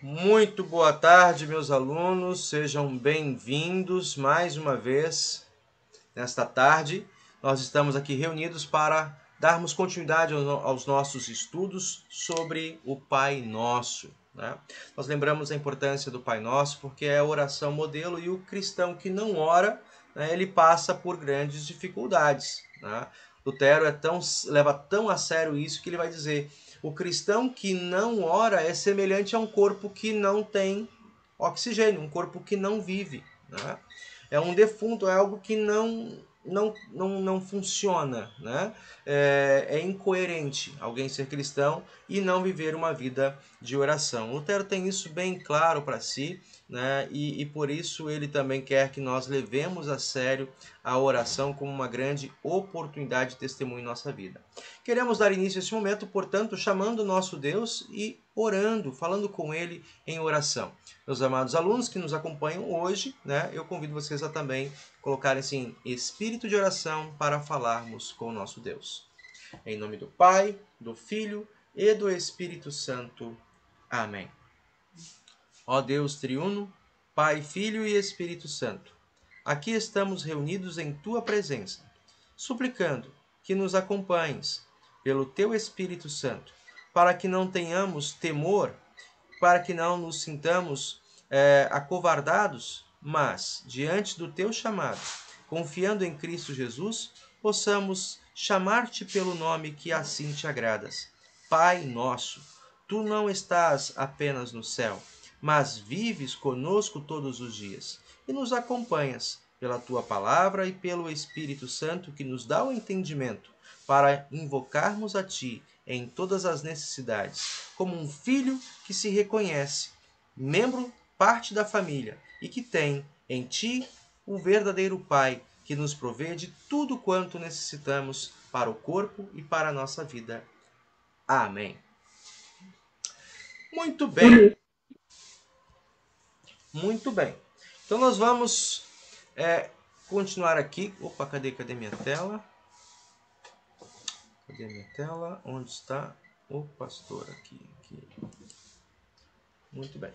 Muito boa tarde, meus alunos. Sejam bem-vindos mais uma vez nesta tarde. Nós estamos aqui reunidos para darmos continuidade aos nossos estudos sobre o Pai Nosso, né? Nós lembramos a importância do Pai Nosso porque é a oração modelo e o cristão que não ora, né, ele passa por grandes dificuldades, né? Lutero leva tão a sério isso que ele vai dizer: o cristão que não ora é semelhante a um corpo que não tem oxigênio, um corpo que não vive, né? É um defunto, é algo que não funciona, né? É incoerente alguém ser cristão e não viver uma vida de oração. Lutero tem isso bem claro para si, né? E por isso ele também quer que nós levemos a sério a oração como uma grande oportunidade de testemunho em nossa vida. Queremos dar início a esse momento, portanto, chamando o nosso Deus e orando, falando com Ele em oração. Meus amados alunos que nos acompanham hoje, né, eu convido vocês a também colocarem-se em espírito de oração para falarmos com o nosso Deus. Em nome do Pai, do Filho e do Espírito Santo. Amém. Ó Deus triuno, Pai, Filho e Espírito Santo, aqui estamos reunidos em Tua presença, suplicando que nos acompanhes pelo Teu Espírito Santo, para que não tenhamos temor, para que não nos sintamos acovardados, mas, diante do Teu chamado, confiando em Cristo Jesus, possamos chamar-te pelo nome que assim te agradas. Pai nosso, Tu não estás apenas no céu, mas vives conosco todos os dias e nos acompanhas pela Tua palavra e pelo Espírito Santo que nos dá o entendimento para invocarmos a Ti em todas as necessidades, como um filho que se reconhece, membro, parte da família e que tem em Ti o verdadeiro Pai que nos provê de tudo quanto necessitamos para o corpo e para a nossa vida. Amém. Muito bem. Muito bem. Então nós vamos continuar aqui. Opa, cadê minha tela? Cadê minha tela? Onde está o pastor aqui? Muito bem.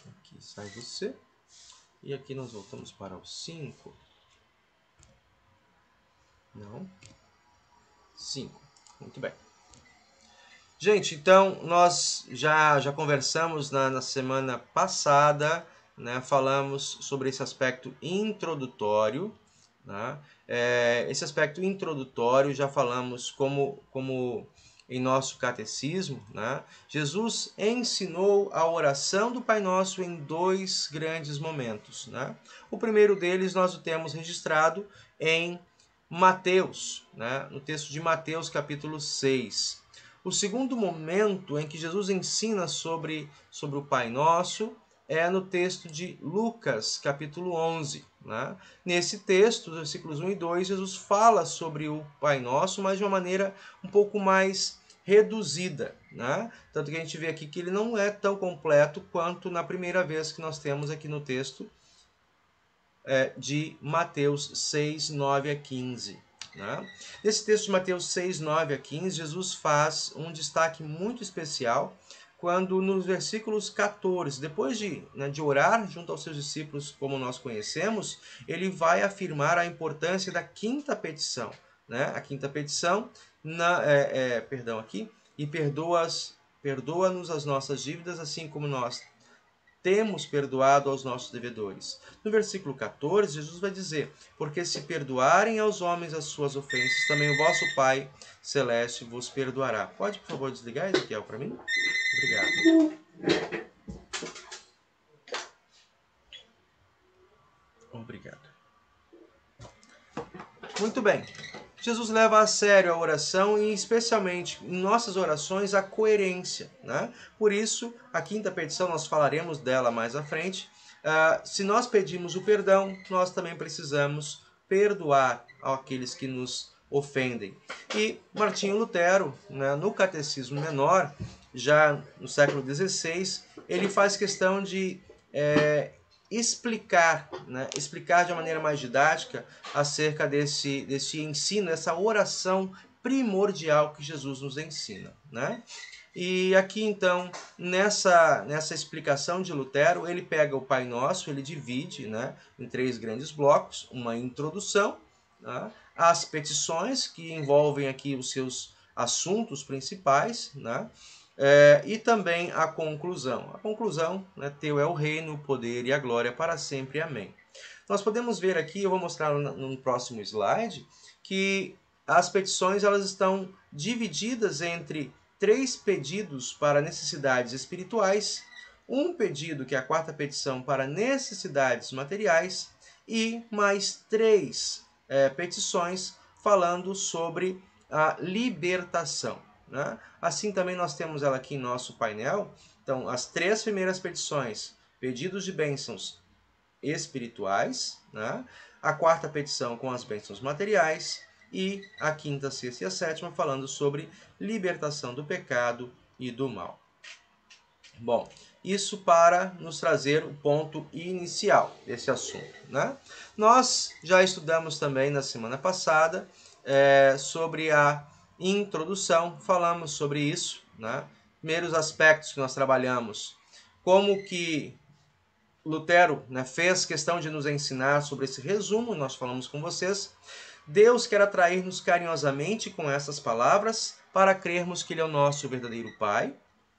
Aqui sai você. E aqui nós voltamos para o 5. Não. 5. Muito bem. Gente, então nós já conversamos na semana passada, né? Falamos sobre esse aspecto introdutório, né? Esse aspecto introdutório já falamos como em nosso catecismo, né? Jesus ensinou a oração do Pai Nosso em 2 grandes momentos, né? O primeiro deles nós o temos registrado em Mateus, né? No texto de Mateus capítulo 6. O segundo momento em que Jesus ensina sobre o Pai Nosso é no texto de Lucas, capítulo 11. Né? Nesse texto, versículos 1 e 2, Jesus fala sobre o Pai Nosso, mas de uma maneira um pouco mais reduzida. Né? Tanto que a gente vê aqui que ele não é tão completo quanto na primeira vez que nós temos aqui no texto de Mateus 6, 9 a 15. Né? Nesse texto de Mateus 6, 9 a 15, Jesus faz um destaque muito especial quando nos versículos 14, depois de orar junto aos seus discípulos, como nós conhecemos, ele vai afirmar a importância da quinta petição. Né? A quinta petição, e perdoa-nos as nossas dívidas, assim como nós temos perdoado aos nossos devedores. No versículo 14, Jesus vai dizer: porque se perdoarem aos homens as suas ofensas, também o vosso Pai Celeste vos perdoará. Pode, por favor, desligar, Ezequiel, para mim? Obrigado. Muito bem. Jesus leva a sério a oração e, especialmente em nossas orações, a coerência. Né? Por isso, a quinta petição, nós falaremos dela mais à frente. Se nós pedimos o perdão, nós também precisamos perdoar aqueles que nos ofendem. E Martinho Lutero, né, no Catecismo Menor, já no século XVI, ele faz questão de explicar de uma maneira mais didática acerca desse ensino, essa oração primordial que Jesus nos ensina, né? E aqui, então, nessa explicação de Lutero, ele pega o Pai Nosso, ele divide, né, em 3 grandes blocos: uma introdução, né, as petições, que envolvem aqui os seus assuntos principais, né, e também a conclusão. A conclusão, né, teu é o reino, o poder e a glória para sempre. Amém. Nós podemos ver aqui, eu vou mostrar no próximo slide, que as petições elas estão divididas entre 3 pedidos para necessidades espirituais, um pedido, que é a 4ª petição, para necessidades materiais, e mais 3 petições falando sobre a libertação, né? Assim também nós temos ela aqui em nosso painel. Então, as 3 primeiras petições, pedidos de bênçãos espirituais, né? A 4ª petição com as bênçãos materiais, e a 5ª, 6ª e a 7ª falando sobre libertação do pecado e do mal. Bom, isso para nos trazer o ponto inicial desse assunto, né? Nós já estudamos também na semana passada sobre a introdução, falamos sobre isso, né? Primeiros aspectos que nós trabalhamos, como que Lutero, né, fez questão de nos ensinar sobre esse resumo, nós falamos com vocês. Deus quer atrair-nos carinhosamente com essas palavras para crermos que Ele é o nosso verdadeiro Pai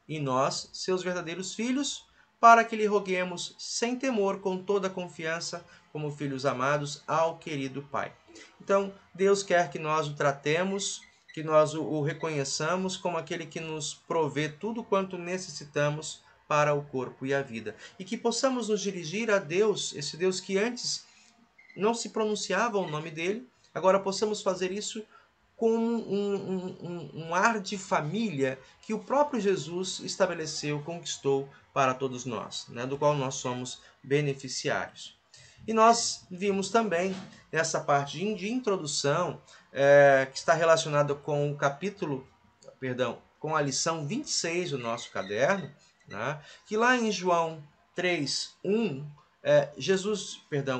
e nós, seus verdadeiros filhos, para que lhe roguemos sem temor, com toda a confiança, como filhos amados, ao querido Pai. Então, Deus quer que nós o tratemos, que nós o reconheçamos como aquele que nos provê tudo quanto necessitamos para o corpo e a vida. E que possamos nos dirigir a Deus, esse Deus que antes não se pronunciava o nome dele, agora possamos fazer isso com um ar de família que o próprio Jesus estabeleceu, conquistou para todos nós, né, do qual nós somos beneficiários. E nós vimos também nessa parte de introdução, que está relacionada com o capítulo, com a lição 26 do nosso caderno, né, que lá em João 3:1,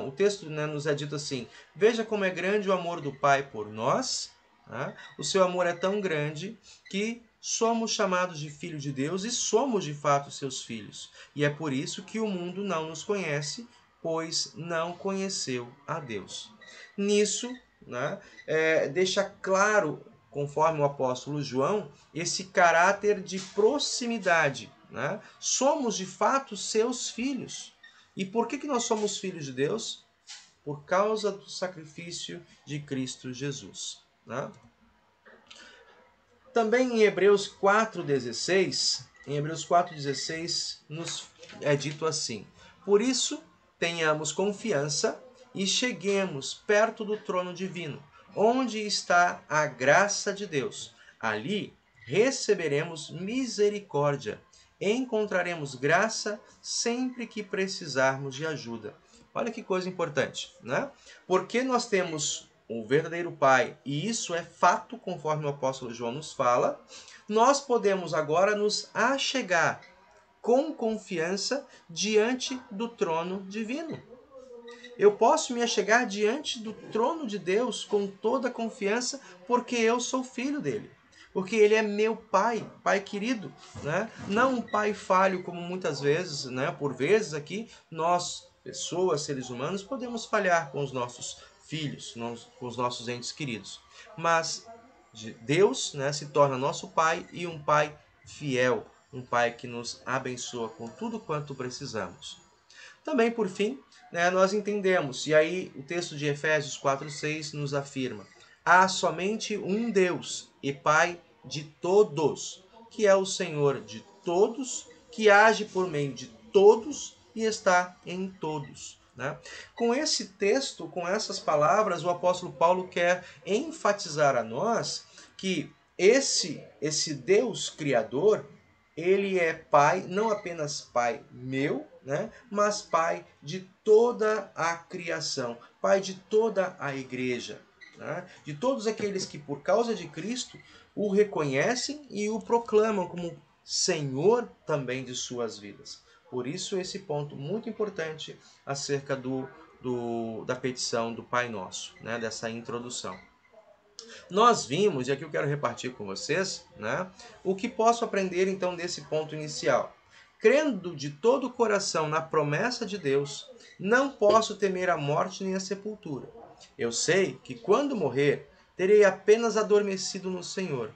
o texto, né, nos é dito assim: veja como é grande o amor do Pai por nós, né? O seu amor é tão grande que somos chamados de filhos de Deus e somos de fato seus filhos. E é por isso que o mundo não nos conhece, pois não conheceu a Deus. Nisso, né, deixa claro, conforme o apóstolo João, esse caráter de proximidade, né? Somos de fato seus filhos. E por que nós somos filhos de Deus? Por causa do sacrifício de Cristo Jesus, né? Também em Hebreus 4:16, nos é dito assim: por isso, tenhamos confiança e cheguemos perto do trono divino, onde está a graça de Deus. Ali receberemos misericórdia, encontraremos graça sempre que precisarmos de ajuda. Olha que coisa importante, né? Porque nós temos o verdadeiro Pai, e isso é fato, conforme o apóstolo João nos fala, nós podemos agora nos achegar com confiança diante do trono divino. Eu posso me achegar diante do trono de Deus com toda a confiança, porque eu sou filho dele. Porque ele é meu pai, pai querido, né? Não um pai falho, como muitas vezes, né? Por vezes aqui, nós, pessoas, seres humanos, podemos falhar com os nossos filhos, com os nossos entes queridos. Mas Deus, né, se torna nosso pai, e um pai fiel, um pai que nos abençoa com tudo quanto precisamos. Também, por fim, né, nós entendemos, e aí o texto de Efésios 4:6 nos afirma: há somente um Deus e Pai de todos, que é o Senhor de todos, que age por meio de todos e está em todos. Né? Com esse texto, com essas palavras, o apóstolo Paulo quer enfatizar a nós que esse Deus Criador, ele é Pai, não apenas Pai meu, né, mas Pai de toda a criação, Pai de toda a igreja, né, de todos aqueles que por causa de Cristo o reconhecem e o proclamam como Senhor também de suas vidas. Por isso esse ponto muito importante acerca da petição do Pai Nosso, né, dessa introdução. Nós vimos, e aqui eu quero repartir com vocês, né, o que posso aprender então desse ponto inicial. Crendo de todo o coração na promessa de Deus, não posso temer a morte nem a sepultura. Eu sei que quando morrer, terei apenas adormecido no Senhor.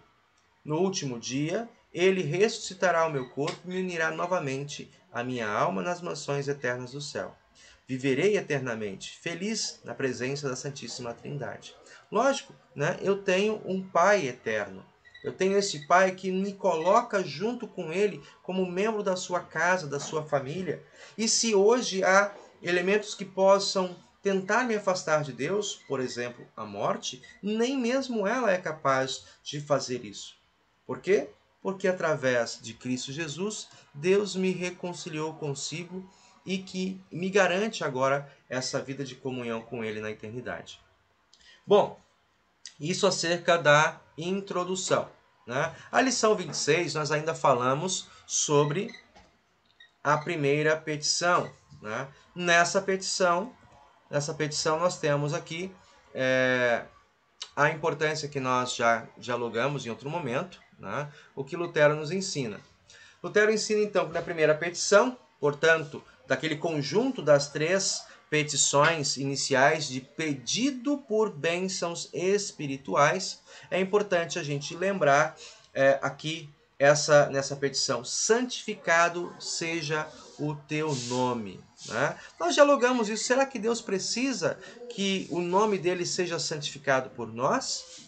No último dia, ele ressuscitará o meu corpo e me unirá novamente à minha alma nas mansões eternas do céu. Viverei eternamente, feliz na presença da Santíssima Trindade. Lógico, né? Eu tenho um Pai eterno. Eu tenho esse Pai que me coloca junto com Ele como membro da sua casa, da sua família. E se hoje há elementos que possam tentar me afastar de Deus, por exemplo, a morte, nem mesmo ela é capaz de fazer isso. Por quê? Porque através de Cristo Jesus, Deus me reconciliou consigo e que me garante agora essa vida de comunhão com Ele na eternidade. Bom, isso acerca da introdução, né? A lição 26, nós ainda falamos sobre a primeira petição, né? Nessa petição nós temos aqui a importância que nós já dialogamos em outro momento, né? O que Lutero nos ensina. Lutero ensina então que na primeira petição, portanto, daquele conjunto das 3 petições iniciais de pedido por bênçãos espirituais, é importante a gente lembrar aqui nessa petição: santificado seja o teu nome. Né? Nós dialogamos isso. Será que Deus precisa que o nome dele seja santificado por nós?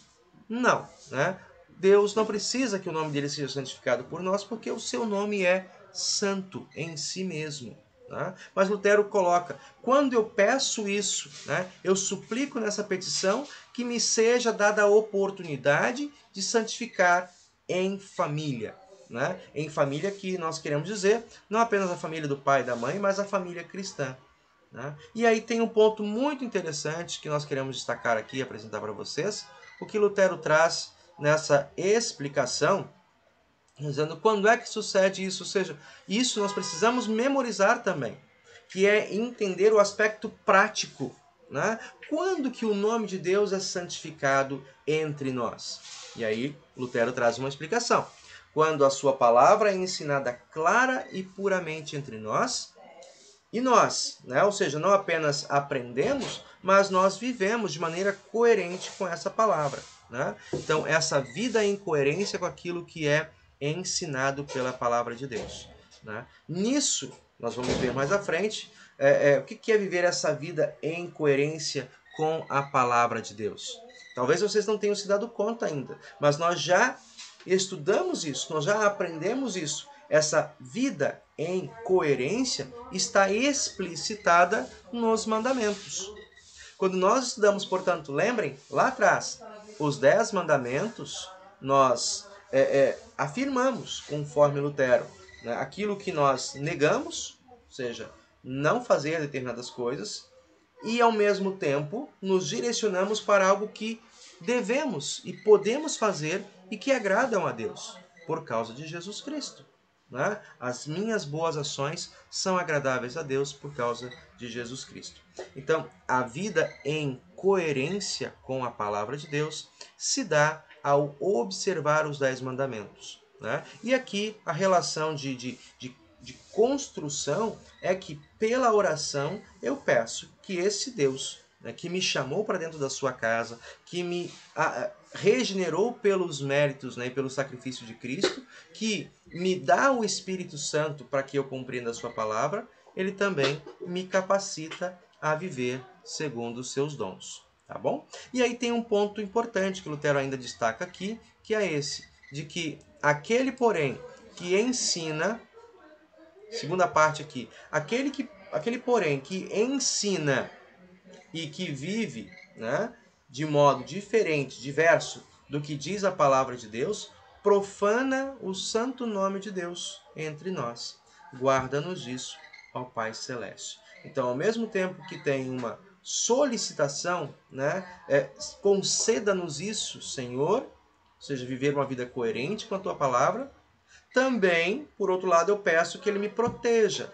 Não, né? Deus não precisa que o nome dele seja santificado por nós, porque o seu nome é santo em si mesmo. Né? Mas Lutero coloca: quando eu peço isso, né, eu suplico nessa petição que me seja dada a oportunidade de santificar em família. Né? Em família que nós queremos dizer não apenas a família do pai e da mãe, mas a família cristã. Né? E aí tem um ponto muito interessante que nós queremos destacar aqui e apresentar para vocês, o que Lutero traz nessa explicação, dizendo quando é que sucede isso. Ou seja, isso nós precisamos memorizar também, que é entender o aspecto prático. Né? Quando que o nome de Deus é santificado entre nós? E aí Lutero traz uma explicação. Quando a sua palavra é ensinada clara e puramente entre nós, e nós, né? Ou seja, não apenas aprendemos, mas nós vivemos de maneira coerente com essa palavra. Né? Então, essa vida em coerência com aquilo que é ensinado pela palavra de Deus. Né? Nisso, nós vamos ver mais à frente, o que é viver essa vida em coerência com a palavra de Deus. Talvez vocês não tenham se dado conta ainda, mas nós já estudamos isso, nós já aprendemos isso. Essa vida em coerência está explicitada nos mandamentos. Quando nós estudamos, portanto, lembrem, lá atrás, os 10 mandamentos, nós afirmamos, conforme Lutero, né, aquilo que nós negamos, ou seja, não fazer determinadas coisas, e ao mesmo tempo nos direcionamos para algo que devemos e podemos fazer e que agradam a Deus, por causa de Jesus Cristo. Né? As minhas boas ações são agradáveis a Deus por causa de Jesus Cristo. Então, a vida em coerência com a palavra de Deus se dá ao observar os 10 mandamentos. Né? E aqui a relação de construção é que pela oração eu peço que esse Deus, né, que me chamou para dentro da sua casa, que me regenerou pelos méritos, né, e pelo sacrifício de Cristo, que me dá o Espírito Santo para que eu compreenda a sua palavra, ele também me capacita a viver segundo os seus dons. Tá bom? E aí tem um ponto importante que Lutero ainda destaca aqui, que é esse, de que aquele, porém, que ensina, segunda parte aqui, aquele porém que ensina e que vive, né, de modo diferente, diverso do que diz a palavra de Deus, profana o santo nome de Deus entre nós. Guarda-nos disso, ó Pai Celeste. Então, ao mesmo tempo que tem uma solicitação, né, conceda-nos isso, Senhor, ou seja, viver uma vida coerente com a tua palavra. Também, por outro lado, eu peço que ele me proteja.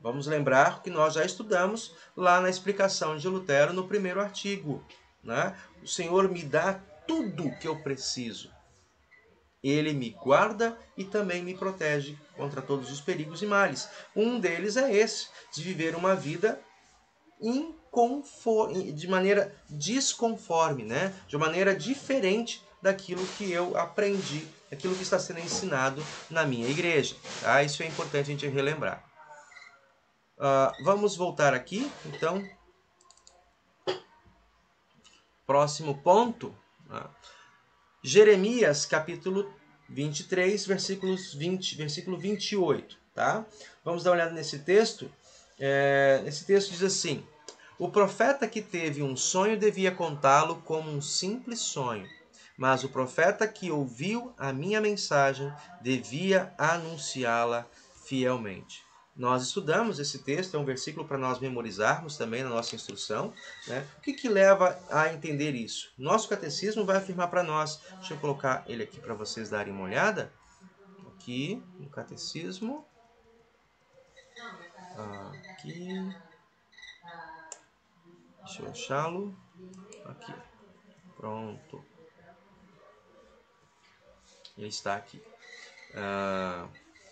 Vamos lembrar que nós já estudamos lá na explicação de Lutero no primeiro artigo. Né? O Senhor me dá tudo que eu preciso. Ele me guarda e também me protege contra todos os perigos e males. Um deles é esse, de viver uma vida de maneira desconforme, né? De maneira diferente daquilo que eu aprendi, daquilo que está sendo ensinado na minha igreja. Tá? Isso é importante a gente relembrar. Vamos voltar aqui, então. Próximo ponto. Jeremias, capítulo 23, versículo 28. Tá? Vamos dar uma olhada nesse texto. Esse texto diz assim: o profeta que teve um sonho devia contá-lo como um simples sonho, mas o profeta que ouviu a minha mensagem devia anunciá-la fielmente. Nós estudamos esse texto, é um versículo para nós memorizarmos também na nossa instrução. Né? O que leva a entender isso? Nosso catecismo vai afirmar para nós. Deixa eu colocar ele aqui para vocês darem uma olhada. Aqui no catecismo. Aqui. Deixa eu achá-lo. Aqui. Pronto. Ele está aqui.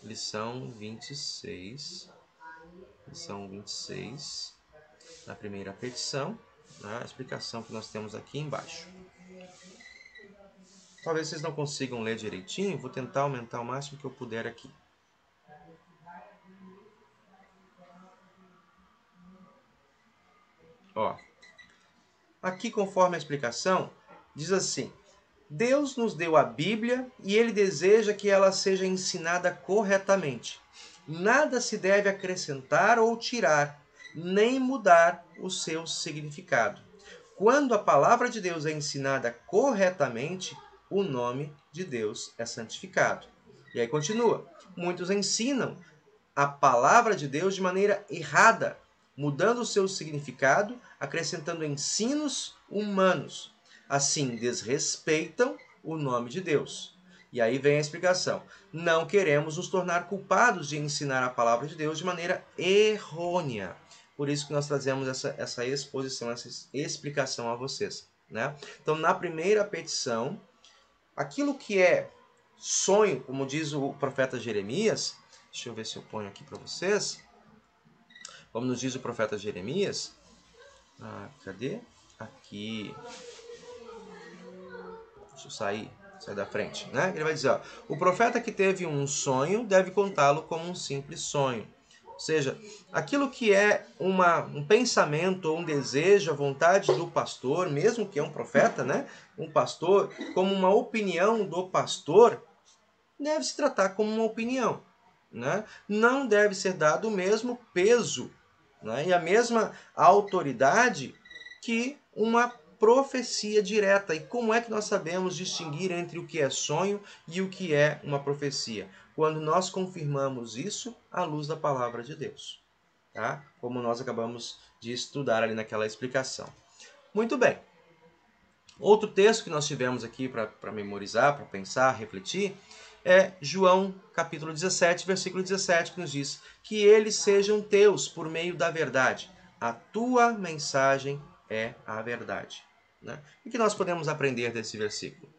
Lição 26. Lição 26. Na primeira petição. A explicação que nós temos aqui embaixo. Talvez vocês não consigam ler direitinho. Vou tentar aumentar o máximo que eu puder aqui. Aqui, conforme a explicação, diz assim: Deus nos deu a Bíblia e Ele deseja que ela seja ensinada corretamente. Nada se deve acrescentar ou tirar, nem mudar o seu significado. Quando a palavra de Deus é ensinada corretamente, o nome de Deus é santificado. E aí continua: muitos ensinam a palavra de Deus de maneira errada, mudando o seu significado, acrescentando ensinos humanos. Assim, desrespeitam o nome de Deus. E aí vem a explicação. Não queremos nos tornar culpados de ensinar a palavra de Deus de maneira errônea. Por isso que nós trazemos essa exposição, essa explicação a vocês. Né? Então, na primeira petição, aquilo que é sonho, como diz o profeta Jeremias, deixa eu ver se eu ponho aqui para vocês. Como nos diz o profeta Jeremias. Cadê? Aqui. Deixa eu sair da frente. Né? Ele vai dizer, o profeta que teve um sonho deve contá-lo como um simples sonho. Ou seja, aquilo que é um pensamento ou um desejo, a vontade do pastor, mesmo que é um profeta, né? Um pastor, como uma opinião do pastor, deve se tratar como uma opinião. Né? Não deve ser dado o mesmo peso, né? E a mesma autoridade que uma profecia direta. E como é que nós sabemos distinguir entre o que é sonho e o que é uma profecia? Quando nós confirmamos isso à luz da palavra de Deus. Tá? Como nós acabamos de estudar ali naquela explicação. Muito bem. Outro texto que nós tivemos aqui para memorizar, para pensar, refletir, é João capítulo 17, versículo 17, que nos diz: que eles sejam teus por meio da verdade. A tua mensagem é a verdade. Né? O que nós podemos aprender desse versículo?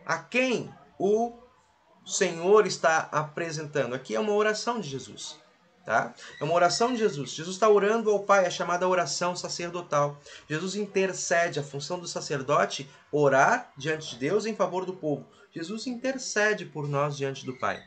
A quem o Senhor está apresentando? Aqui é uma oração de Jesus. Tá? É uma oração de Jesus. Jesus está orando ao Pai, é chamada oração sacerdotal. Jesus intercede, a função do sacerdote, orar diante de Deus em favor do povo. Jesus intercede por nós diante do Pai.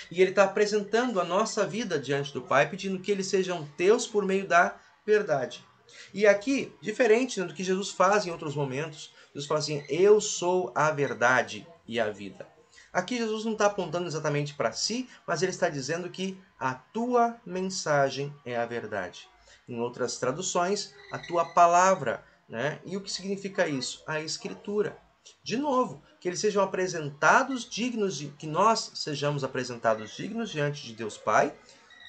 E Ele está apresentando a nossa vida diante do Pai, pedindo que eles sejam teus por meio da verdade. E aqui, diferente do que Jesus faz em outros momentos, Jesus fala assim: eu sou a verdade e a vida. Aqui Jesus não está apontando exatamente para si, mas ele está dizendo que a tua mensagem é a verdade. Em outras traduções, a tua palavra. Né? E o que significa isso? A Escritura. De novo, que eles sejam apresentados dignos, que nós sejamos apresentados dignos diante de Deus Pai,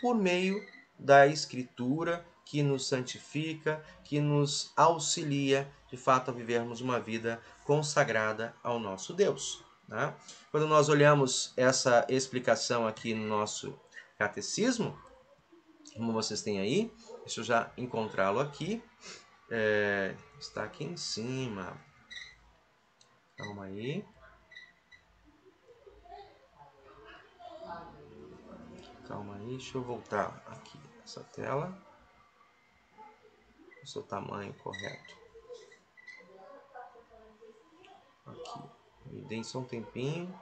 por meio da Escritura, que nos santifica, que nos auxilia, de fato, a vivermos uma vida consagrada ao nosso Deus. Né? Quando nós olhamos essa explicação aqui no nosso catecismo, como vocês têm aí, deixa eu já encontrá-lo aqui. Está aqui em cima. Calma aí. Calma aí, deixa eu voltar aqui nessa tela. O seu tamanho correto. Aqui. Me deem só um tempinho.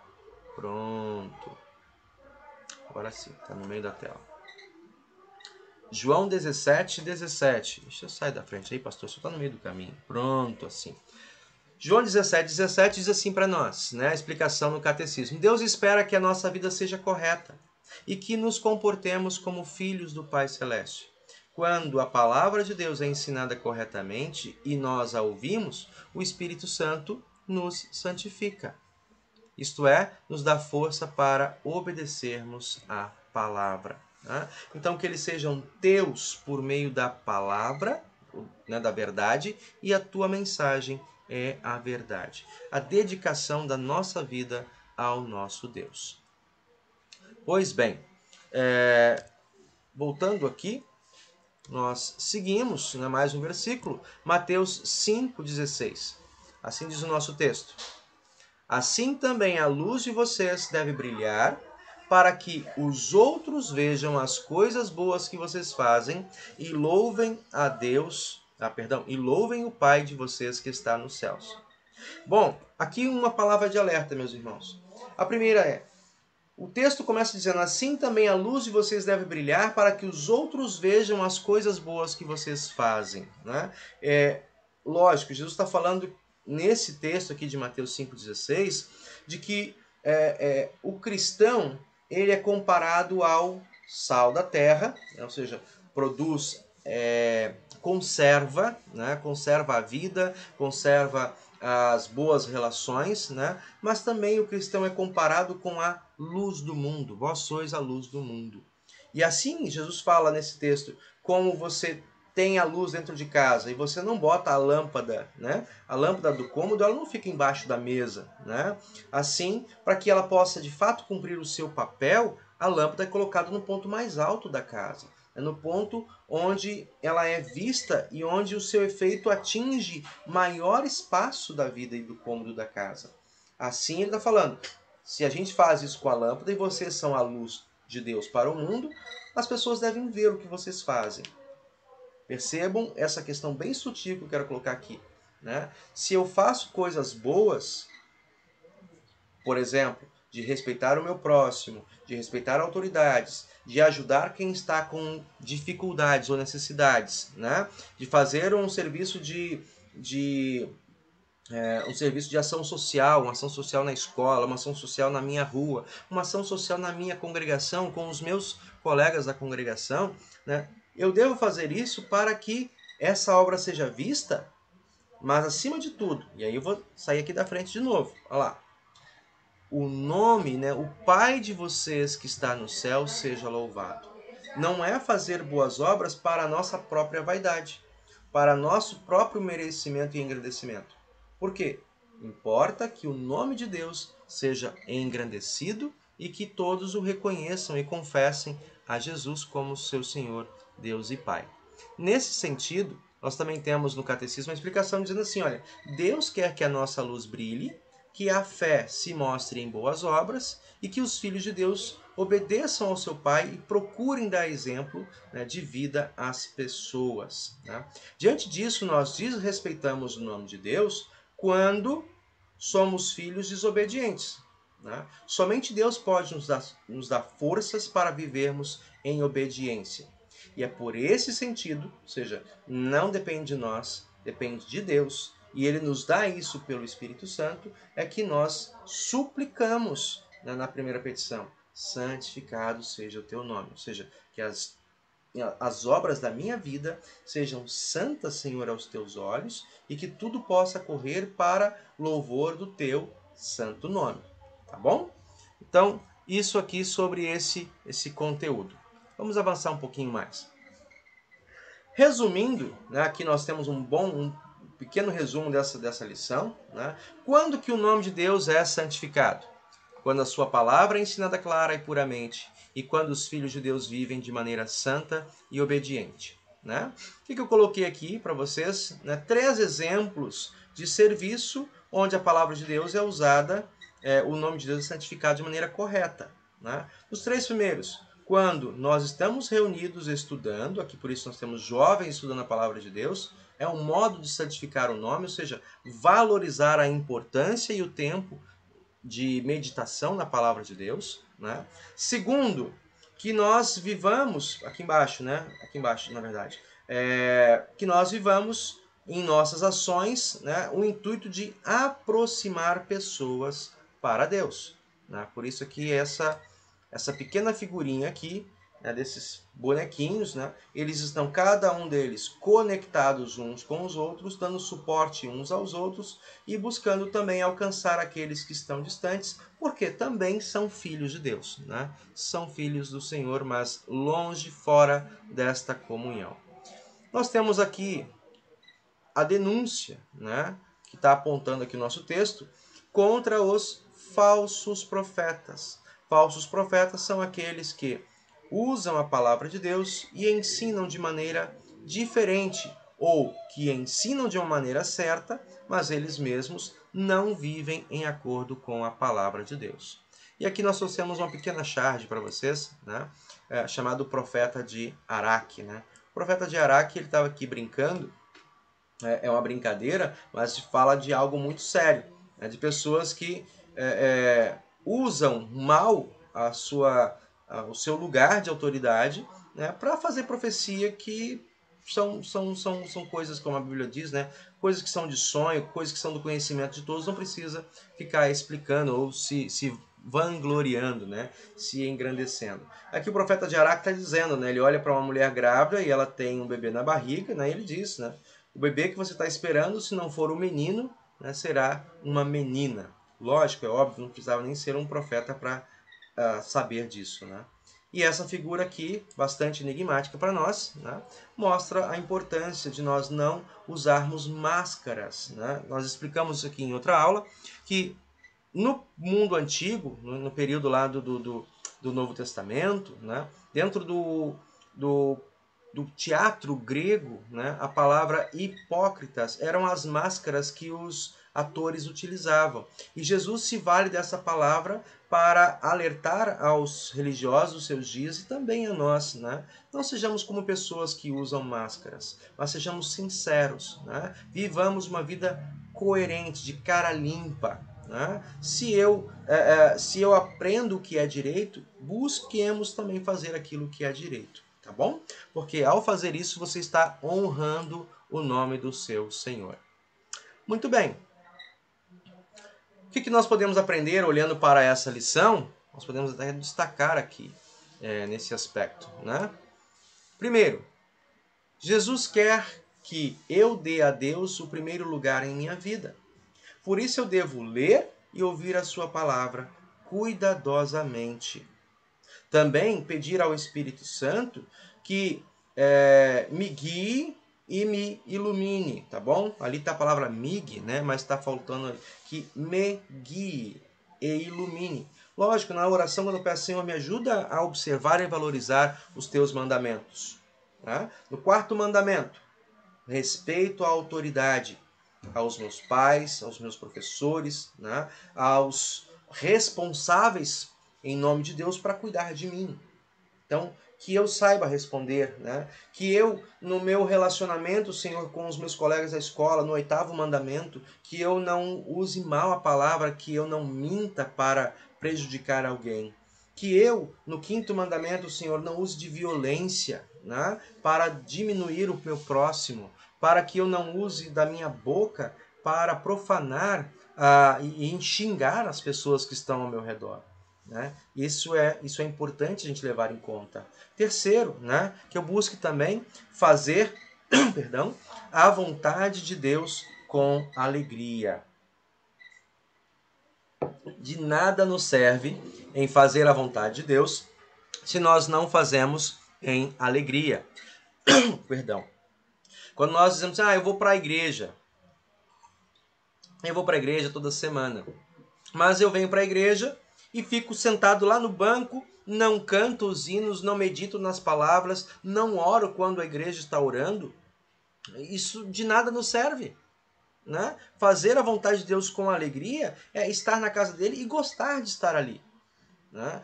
Pronto. Agora sim, está no meio da tela. João 17, 17. Deixa eu sair da frente aí, pastor. Só está no meio do caminho. Pronto, assim. João 17, 17 diz assim para nós, né? A explicação no catecismo. Deus espera que a nossa vida seja correta e que nos comportemos como filhos do Pai Celeste. Quando a palavra de Deus é ensinada corretamente e nós a ouvimos, o Espírito Santo nos santifica. Isto é, nos dá força para obedecermos à palavra. Né? Então, que eles sejam teus por meio da palavra, né, da verdade, e a tua mensagem é a verdade. A dedicação da nossa vida ao nosso Deus. Pois bem, voltando aqui, nós seguimos, né, mais um versículo, Mateus 5,16. Assim diz o nosso texto. Assim também a luz de vocês deve brilhar, para que os outros vejam as coisas boas que vocês fazem e louvem a Deus, e louvem o Pai de vocês que está nos céus. Bom, aqui uma palavra de alerta, meus irmãos. A primeira é, o texto começa dizendo, assim também a luz de vocês deve brilhar para que os outros vejam as coisas boas que vocês fazem. Né? Lógico, Jesus está falando nesse texto aqui de Mateus 5,16, de que o cristão ele é comparado ao sal da terra, ou seja, produz, conserva, né? Conserva a vida, conserva as boas relações, né? Mas também o cristão é comparado com a luz do mundo. Vós sois a luz do mundo. E assim Jesus fala nesse texto, como você tem a luz dentro de casa e você não bota a lâmpada, né? A lâmpada do cômodo, ela não fica embaixo da mesa, né? Assim, para que ela possa de fato cumprir o seu papel, a lâmpada é colocada no ponto mais alto da casa, no ponto onde ela é vista e onde o seu efeito atinge maior espaço da vida e do cômodo da casa. Assim ele está falando, se a gente faz isso com a lâmpada e vocês são a luz de Deus para o mundo, as pessoas devem ver o que vocês fazem. Percebam essa questão bem sutil que eu quero colocar aqui. Né? Se eu faço coisas boas, por exemplo, de respeitar o meu próximo, de respeitar autoridades, de ajudar quem está com dificuldades ou necessidades, né? De fazer um serviço um serviço de ação social, uma ação social na escola, uma ação social na minha rua, uma ação social na minha congregação, com os meus colegas da congregação, né? Eu devo fazer isso para que essa obra seja vista, mas acima de tudo, e aí eu vou sair aqui da frente de novo, olha lá, o nome, né, o Pai de vocês que está no céu seja louvado. Não é fazer boas obras para a nossa própria vaidade, para nosso próprio merecimento e engrandecimento. Por quê? Importa que o nome de Deus seja engrandecido e que todos o reconheçam e confessem a Jesus como seu Senhor, Deus e Pai. Nesse sentido, nós também temos no Catecismo uma explicação dizendo assim, olha, Deus quer que a nossa luz brilhe, que a fé se mostre em boas obras e que os filhos de Deus obedeçam ao seu Pai e procurem dar exemplo, né, de vida às pessoas. Né? Diante disso, nós desrespeitamos o nome de Deus quando somos filhos desobedientes. Né? Somente Deus pode nos dar forças para vivermos em obediência. E é por esse sentido, ou seja, não depende de nós, depende de Deus, e Ele nos dá isso pelo Espírito Santo, é que nós suplicamos, né, na primeira petição, santificado seja o teu nome, ou seja, que as obras da minha vida sejam santas, Senhor, aos teus olhos, e que tudo possa correr para louvor do teu santo nome. Tá bom? Então, isso aqui sobre esse conteúdo. Vamos avançar um pouquinho mais. Resumindo, né, aqui nós temos um pequeno resumo dessa lição. Né? Quando que o nome de Deus é santificado? Quando a sua palavra é ensinada clara e puramente, e quando os filhos de Deus vivem de maneira santa e obediente. né? O que eu coloquei aqui para vocês? Né? 3 exemplos de serviço onde a palavra de Deus é usada, o nome de Deus é santificado de maneira correta. Né? Os 3 primeiros, quando nós estamos reunidos estudando, aqui por isso nós temos jovens estudando a palavra de Deus, é um modo de santificar o nome, ou seja, valorizar a importância e o tempo de meditação na palavra de Deus. Né? Segundo, que nós vivamos, aqui embaixo, né? Aqui embaixo, na verdade, que nós vivamos em nossas ações, né, o intuito de aproximar pessoas para Deus. Né? Por isso aqui essa pequena figurinha aqui, né, desses bonequinhos, né, eles estão cada um deles conectados uns com os outros, dando suporte uns aos outros e buscando também alcançar aqueles que estão distantes, porque também são filhos de Deus, né? São filhos do Senhor, mas longe, fora desta comunhão. Nós temos aqui a denúncia, né, que está apontando aqui o nosso texto, contra os falsos profetas. Falsos profetas são aqueles que usam a palavra de Deus e ensinam de maneira diferente, ou que ensinam de uma maneira certa, mas eles mesmos não vivem em acordo com a palavra de Deus. E aqui nós trouxemos uma pequena charge para vocês, né, chamado profeta de Araque. Né? O profeta de Araque, ele estava aqui brincando, é uma brincadeira, mas fala de algo muito sério, né? De pessoas que usam mal o seu lugar de autoridade, né, para fazer profecia que são coisas, como a Bíblia diz, né, coisas que são de sonho, coisas que são do conhecimento de todos, não precisa ficar explicando ou se vangloriando, né, se engrandecendo. Aqui o profeta de Araque está dizendo, né, ele olha para uma mulher grávida e ela tem um bebê na barriga, né, e ele diz, né, o bebê que você está esperando, se não for um menino, né, será uma menina. Lógico, é óbvio, não precisava nem ser um profeta para saber disso. Né? E essa figura aqui, bastante enigmática para nós, né, mostra a importância de nós não usarmos máscaras. Né? Nós explicamos isso aqui em outra aula, que no mundo antigo, no período lá do Novo Testamento, né, dentro do teatro grego, né, a palavra hipócritas eram as máscaras que os atores utilizavam. E Jesus se vale dessa palavra para alertar aos religiosos dos seus dias e também a nós. Né? Não sejamos como pessoas que usam máscaras, mas sejamos sinceros. Né? Vivamos uma vida coerente, de cara limpa. Né? Se eu aprendo o que é direito, busquemos também fazer aquilo que é direito. Tá bom? Porque ao fazer isso, você está honrando o nome do seu Senhor. Muito bem. O que nós podemos aprender olhando para essa lição? Nós podemos até destacar aqui nesse aspecto. Né? Primeiro, Jesus quer que eu dê a Deus o primeiro lugar em minha vida. Por isso eu devo ler e ouvir a sua palavra cuidadosamente. Também pedir ao Espírito Santo que me guie e me ilumine, tá bom? Ali está a palavra mig, né? Mas está faltando que me guie e ilumine. Lógico, na oração, quando eu peço, Senhor, me ajuda a observar e valorizar os teus mandamentos. Tá? No 4º mandamento, respeito à autoridade, aos meus pais, aos meus professores, né? Aos responsáveis em nome de Deus para cuidar de mim. Então, que eu saiba responder, né? Que eu, no meu relacionamento, Senhor, com os meus colegas da escola, no 8º mandamento, que eu não use mal a palavra, que eu não minta para prejudicar alguém. Que eu, no 5º mandamento, Senhor, não use de violência, né? Para diminuir o meu próximo, para que eu não use da minha boca para profanar e xingar as pessoas que estão ao meu redor. Né? Isso é importante a gente levar em conta. Terceiro, né, que eu busque também fazer perdão, a vontade de Deus com alegria. De nada nos serve em fazer a vontade de Deus se nós não fazemos em alegria. Perdão. Quando nós dizemos, eu vou para a igreja. Eu vou para a igreja toda semana. Mas eu venho para a igreja e fico sentado lá no banco, não canto os hinos, não medito nas palavras, não oro quando a igreja está orando, isso de nada nos serve. Né? Fazer a vontade de Deus com alegria é estar na casa dele e gostar de estar ali. Né?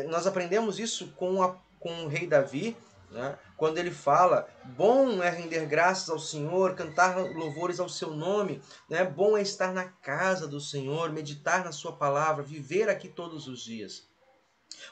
Nós aprendemos isso com o rei Davi, né? Quando ele fala: bom é render graças ao Senhor, cantar louvores ao seu nome, né? Bom é estar na casa do Senhor, meditar na sua palavra, viver aqui todos os dias.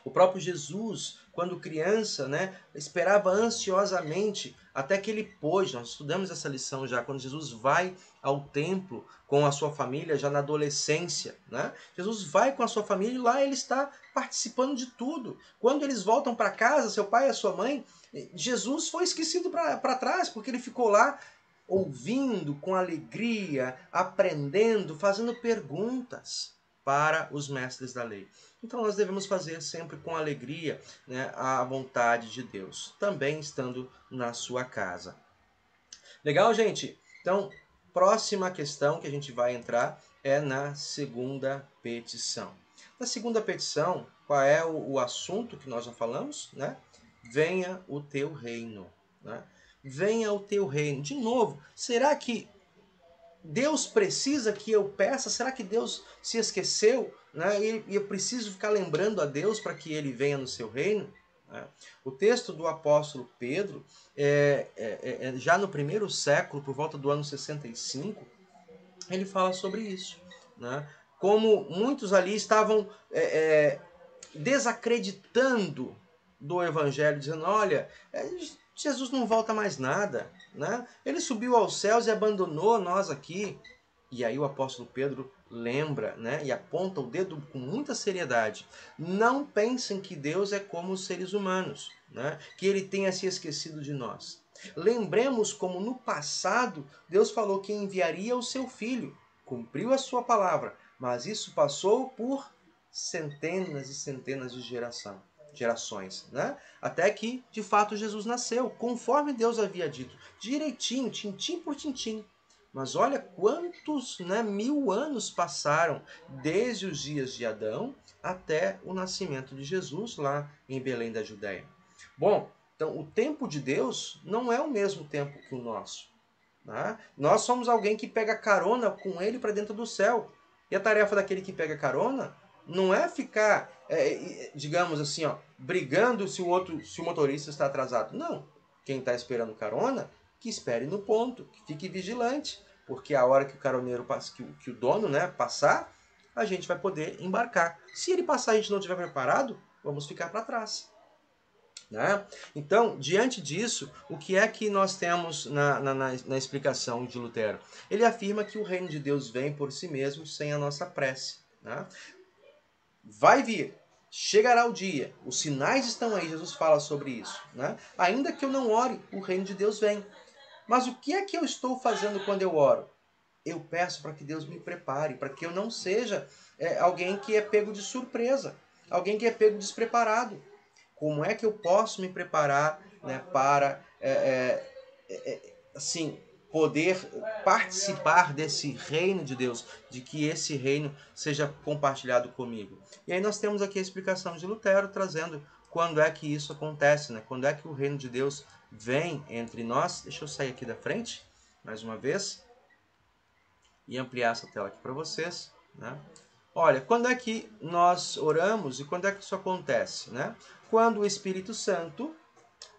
O próprio Jesus, quando criança, né, esperava ansiosamente até que ele pôde. Nós estudamos essa lição já, quando Jesus vai ao templo com a sua família, já na adolescência. Né? Jesus vai com a sua família e lá ele está participando de tudo. Quando eles voltam para casa, seu pai e a sua mãe, Jesus foi esquecido para trás, porque ele ficou lá ouvindo com alegria, aprendendo, fazendo perguntas para os mestres da lei. Então nós devemos fazer sempre com alegria, né, a vontade de Deus, também estando na sua casa. Legal, gente? Então, próxima questão que a gente vai entrar é na segunda petição. Na segunda petição, qual é o assunto que nós já falamos? Né? Venha o teu reino. Né? Venha o teu reino. De novo, será que Deus precisa que eu peça? Será que Deus se esqueceu? Né? E eu preciso ficar lembrando a Deus para que ele venha no seu reino? Né? O texto do apóstolo Pedro, já no primeiro século, por volta do ano 65, ele fala sobre isso. Né? Como muitos ali estavam desacreditando do evangelho, dizendo: olha, Jesus não volta mais nada, né? Ele subiu aos céus e abandonou nós aqui. E aí o apóstolo Pedro lembra, né, e aponta o dedo com muita seriedade. Não pensem que Deus é como os seres humanos, né? Que ele tenha se esquecido de nós. Lembremos como no passado Deus falou que enviaria o seu filho, cumpriu a sua palavra, mas isso passou por centenas e centenas de gerações, né? Até que, de fato, Jesus nasceu, conforme Deus havia dito, direitinho, tintim por tintim. Mas olha quantos, né, 1000 anos passaram desde os dias de Adão até o nascimento de Jesus lá em Belém da Judéia. Bom, então o tempo de Deus não é o mesmo tempo que o nosso. Né? Nós somos alguém que pega carona com ele para dentro do céu. E a tarefa daquele que pega carona não é ficar, digamos assim, brigando se o motorista está atrasado. Não. Quem está esperando carona, que espere no ponto, que fique vigilante, porque a hora que o caroneiro que o dono, né, passar, a gente vai poder embarcar. Se ele passar e a gente não estiver preparado, vamos ficar para trás. Né? Então, diante disso, o que é que nós temos na explicação de Lutero? Ele afirma que o reino de Deus vem por si mesmo sem a nossa prece. Né? Vai vir, chegará o dia, os sinais estão aí, Jesus fala sobre isso. Né? Ainda que eu não ore, o reino de Deus vem. Mas o que é que eu estou fazendo quando eu oro? Eu peço para que Deus me prepare, para que eu não seja alguém que é pego de surpresa, alguém que é pego despreparado. Como é que eu posso me preparar, né, para assim, poder participar desse reino de Deus, de que esse reino seja compartilhado comigo? E aí nós temos aqui a explicação de Lutero, trazendo quando é que isso acontece, né? Quando é que o reino de Deus vem entre nós. Deixa eu sair aqui da frente, mais uma vez, e ampliar essa tela aqui para vocês. Né? Olha, quando é que nós oramos e quando é que isso acontece? Né? Quando o Espírito Santo,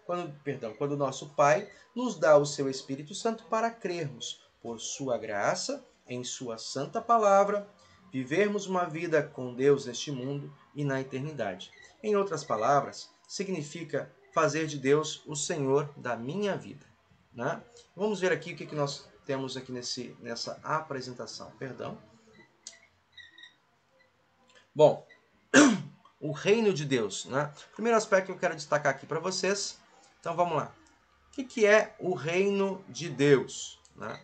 quando o nosso Pai nos dá o seu Espírito Santo para crermos por sua graça, em sua santa palavra, vivermos uma vida com Deus neste mundo e na eternidade. Em outras palavras, significa fazer de Deus o Senhor da minha vida. Né? Vamos ver aqui o que nós temos aqui nessa apresentação. Perdão. Bom, o reino de Deus. Né? Primeiro aspecto que eu quero destacar aqui para vocês. Então vamos lá. O que é o reino de Deus? Né?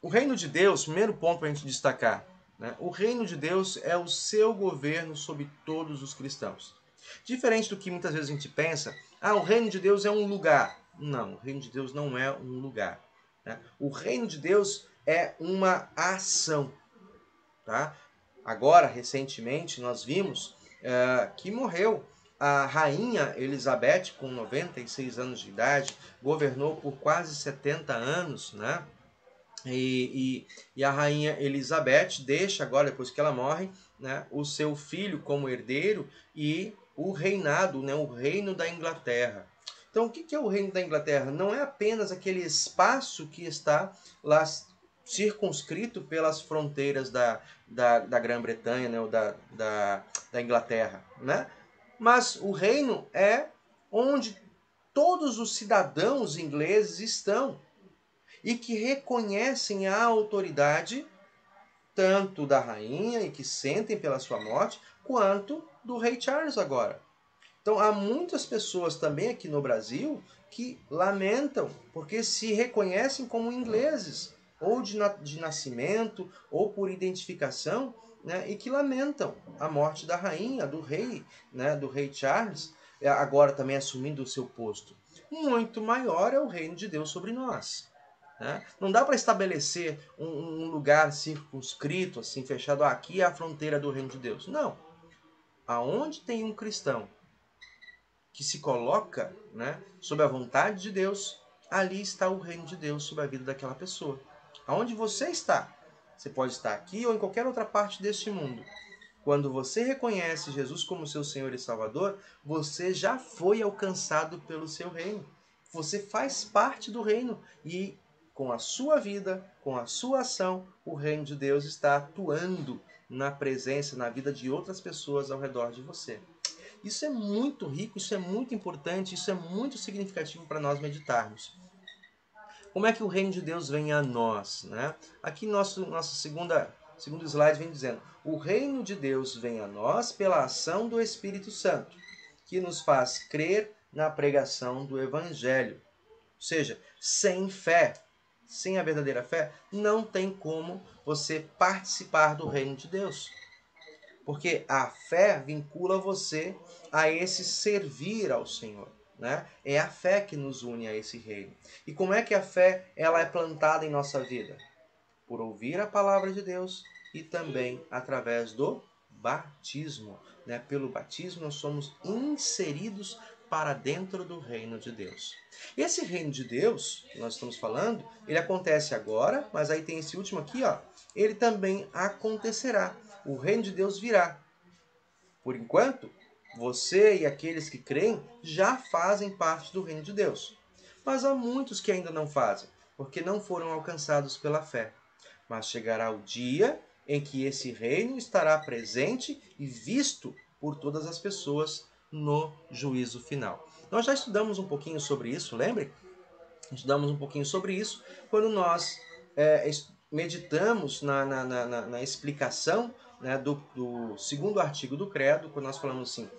O reino de Deus, primeiro ponto para a gente destacar. Né? O reino de Deus é o seu governo sobre todos os cristãos. Diferente do que muitas vezes a gente pensa, o reino de Deus é um lugar. Não, o reino de Deus não é um lugar. Né? O reino de Deus é uma ação. Tá? Agora, recentemente, nós vimos que morreu a rainha Elizabeth, com 96 anos de idade, governou por quase 70 anos, né? E a rainha Elizabeth deixa agora, depois que ela morre, né, o seu filho como herdeiro e o reinado, né, o reino da Inglaterra. Então, o que é o reino da Inglaterra? Não é apenas aquele espaço que está lá circunscrito pelas fronteiras da Grã-Bretanha, né, ou da Inglaterra, né? Mas o reino é onde todos os cidadãos ingleses estão e que reconhecem a autoridade tanto da rainha e que sentem pela sua morte, quanto do rei Charles agora. Então há muitas pessoas também aqui no Brasil que lamentam porque se reconhecem como ingleses, ou de nascimento, ou por identificação, né, e que lamentam a morte da rainha, do rei, né, do rei Charles, agora também assumindo o seu posto. Muito maior é o reino de Deus sobre nós. Né? Não dá para estabelecer um lugar circunscrito, assim, fechado. Aqui é a fronteira do reino de Deus. Não. Aonde tem um cristão que se coloca, né, sob a vontade de Deus, ali está o reino de Deus sobre a vida daquela pessoa. Aonde você está, você pode estar aqui ou em qualquer outra parte deste mundo. Quando você reconhece Jesus como seu Senhor e Salvador, você já foi alcançado pelo seu reino. Você faz parte do reino e com a sua vida, com a sua ação, o reino de Deus está atuando na presença, na vida de outras pessoas ao redor de você. Isso é muito rico, isso é muito importante, isso é muito significativo para nós meditarmos. Como é que o reino de Deus vem a nós? Né? Aqui nosso segundo slide vem dizendo: o reino de Deus vem a nós pela ação do Espírito Santo, que nos faz crer na pregação do Evangelho. Ou seja, sem fé, sem a verdadeira fé, não tem como você participar do reino de Deus. Porque a fé vincula você a esse servir ao Senhor. Né? É a fé que nos une a esse reino. E como é que a fé ela é plantada em nossa vida? Por ouvir a palavra de Deus e também através do batismo. Né? Pelo batismo nós somos inseridos para dentro do reino de Deus. Esse reino de Deus que nós estamos falando, ele acontece agora, mas aí tem esse último aqui, ó, ele também acontecerá. O reino de Deus virá. Por enquanto, você e aqueles que creem já fazem parte do reino de Deus. Mas há muitos que ainda não fazem, porque não foram alcançados pela fé. Mas chegará o dia em que esse reino estará presente e visto por todas as pessoas no juízo final. Nós já estudamos um pouquinho sobre isso, lembre? Estudamos um pouquinho sobre isso quando nós meditamos na explicação, né, do segundo artigo do Credo, quando nós falamos assim,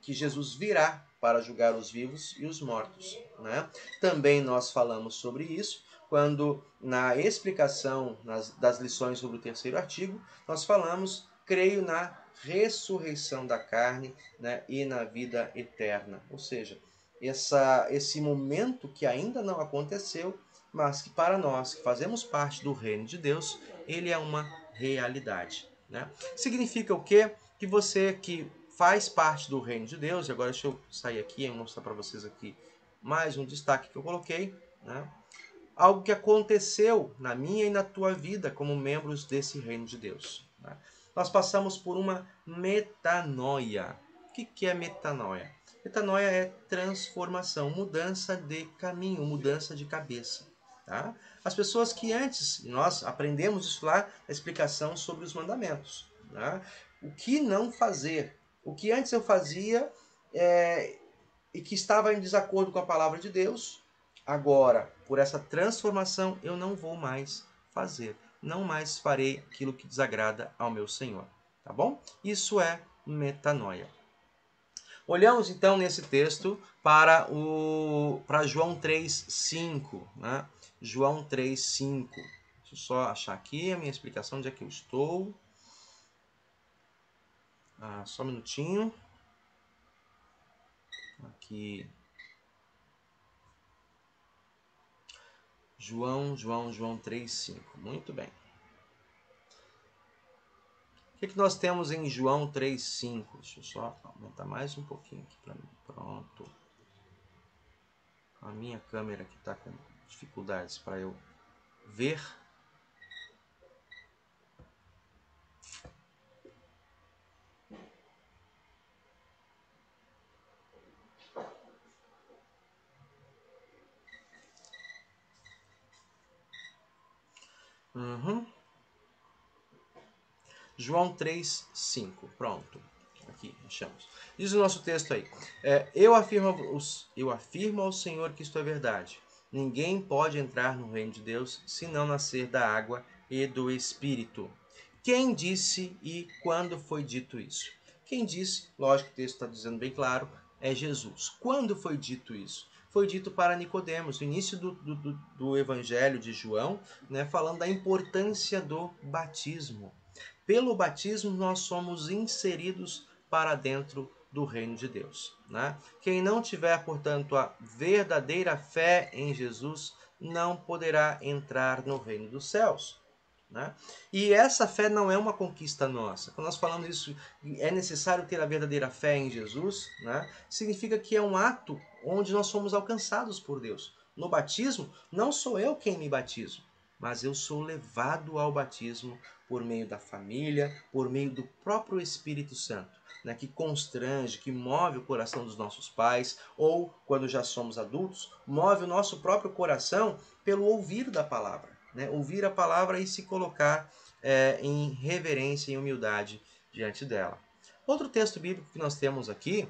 que Jesus virá para julgar os vivos e os mortos. Né? Também nós falamos sobre isso quando, na explicação das lições sobre o terceiro artigo, nós falamos, creio na ressurreição da carne, né, e na vida eterna. Ou seja, esse momento que ainda não aconteceu, mas que para nós que fazemos parte do reino de Deus, ele é uma realidade. Né? Significa o quê? Que você que faz parte do reino de Deus, e agora deixa eu sair aqui e mostrar para vocês aqui mais um destaque que eu coloquei, né? Algo que aconteceu na minha e na tua vida como membros desse reino de Deus. Né? Nós passamos por uma metanoia. O que é metanoia? Metanoia é transformação, mudança de caminho, mudança de cabeça. Tá? As pessoas que antes, nós aprendemos isso lá na explicação sobre os mandamentos. Tá? O que não fazer? O que antes eu fazia e que estava em desacordo com a palavra de Deus, agora, por essa transformação, eu não vou mais fazer. Não mais farei aquilo que desagrada ao meu Senhor. Tá bom? Isso é metanoia. Olhamos então nesse texto para João 3,5. Né? João 3,5. Deixa eu só achar aqui a minha explicação de onde é que eu estou. Só um minutinho. Aqui. João 3,5. Muito bem. O que nós temos em João 3,5? Deixa eu só aumentar mais um pouquinho aqui para mim. Pronto. A minha câmera aqui está com dificuldades para eu ver. João 3,5. Pronto. Aqui, achamos. Diz o nosso texto aí. Eu afirmo ao Senhor que isto é verdade. Ninguém pode entrar no reino de Deus se não nascer da água e do Espírito. Quem disse e quando foi dito isso? Quem disse, lógico que o texto está dizendo bem claro, é Jesus. Quando foi dito isso? Foi dito para Nicodemos, no início do Evangelho de João, né, falando da importância do batismo. Pelo batismo, nós somos inseridos para dentro do reino de Deus. Né? Quem não tiver, portanto, a verdadeira fé em Jesus, não poderá entrar no reino dos céus. Né? E essa fé não é uma conquista nossa. Quando nós falamos isso, é necessário ter a verdadeira fé em Jesus, né? Significa que é um ato onde nós somos alcançados por Deus. No batismo, não sou eu quem me batizo, mas eu sou levado ao batismo por meio da família, por meio do próprio Espírito Santo, né, que constrange, que move o coração dos nossos pais, ou, quando já somos adultos, move o nosso próprio coração pelo ouvir da palavra. Né, ouvir a palavra e se colocar em reverência e humildade diante dela. Outro texto bíblico que nós temos aqui,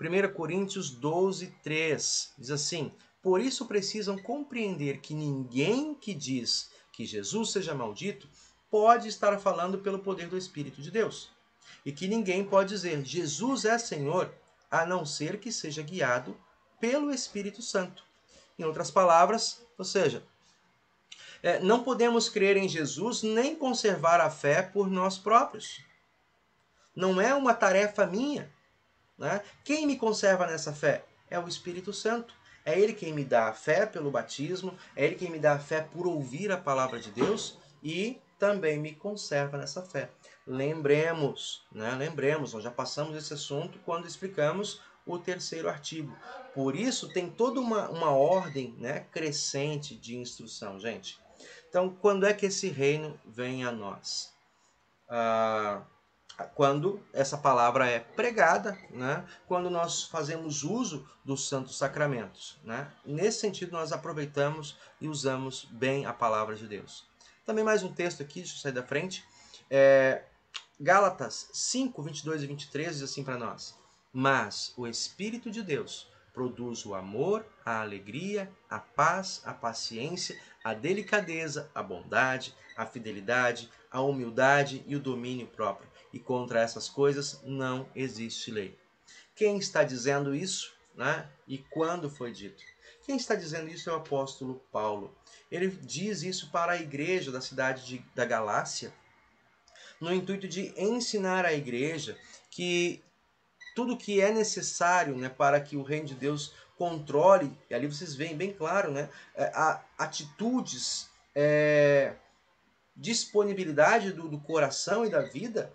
1 Coríntios 12, 3, diz assim: por isso precisam compreender que ninguém que diz que Jesus seja maldito pode estar falando pelo poder do Espírito de Deus. E que ninguém pode dizer Jesus é Senhor, a não ser que seja guiado pelo Espírito Santo. Em outras palavras, ou seja, não podemos crer em Jesus nem conservar a fé por nós próprios. Não é uma tarefa minha. Né? Quem me conserva nessa fé? É o Espírito Santo. É Ele quem me dá a fé pelo batismo, é Ele quem me dá a fé por ouvir a palavra de Deus e também me conserva nessa fé. Lembremos, nós já passamos esse assunto quando explicamos o terceiro artigo. Por isso tem toda uma ordem, né, crescente de instrução, gente. Então, quando é que esse reino vem a nós? Quando essa palavra é pregada, né? Quando nós fazemos uso dos santos sacramentos. Né? Nesse sentido, nós aproveitamos e usamos bem a palavra de Deus. Também mais um texto aqui, deixa eu sair da frente. Gálatas 5, 22 e 23 diz assim para nós: mas o Espírito de Deus produz o amor, a alegria, a paz, a paciência, a delicadeza, a bondade, a fidelidade, a humildade e o domínio próprio. E contra essas coisas não existe lei. Quem está dizendo isso? Né? E quando foi dito? Quem está dizendo isso é o apóstolo Paulo. Ele diz isso para a igreja da cidade da Galácia, no intuito de ensinar à igreja que tudo que é necessário, né, para que o reino de Deus controle, e ali vocês veem bem claro, né, atitudes, disponibilidade do coração e da vida,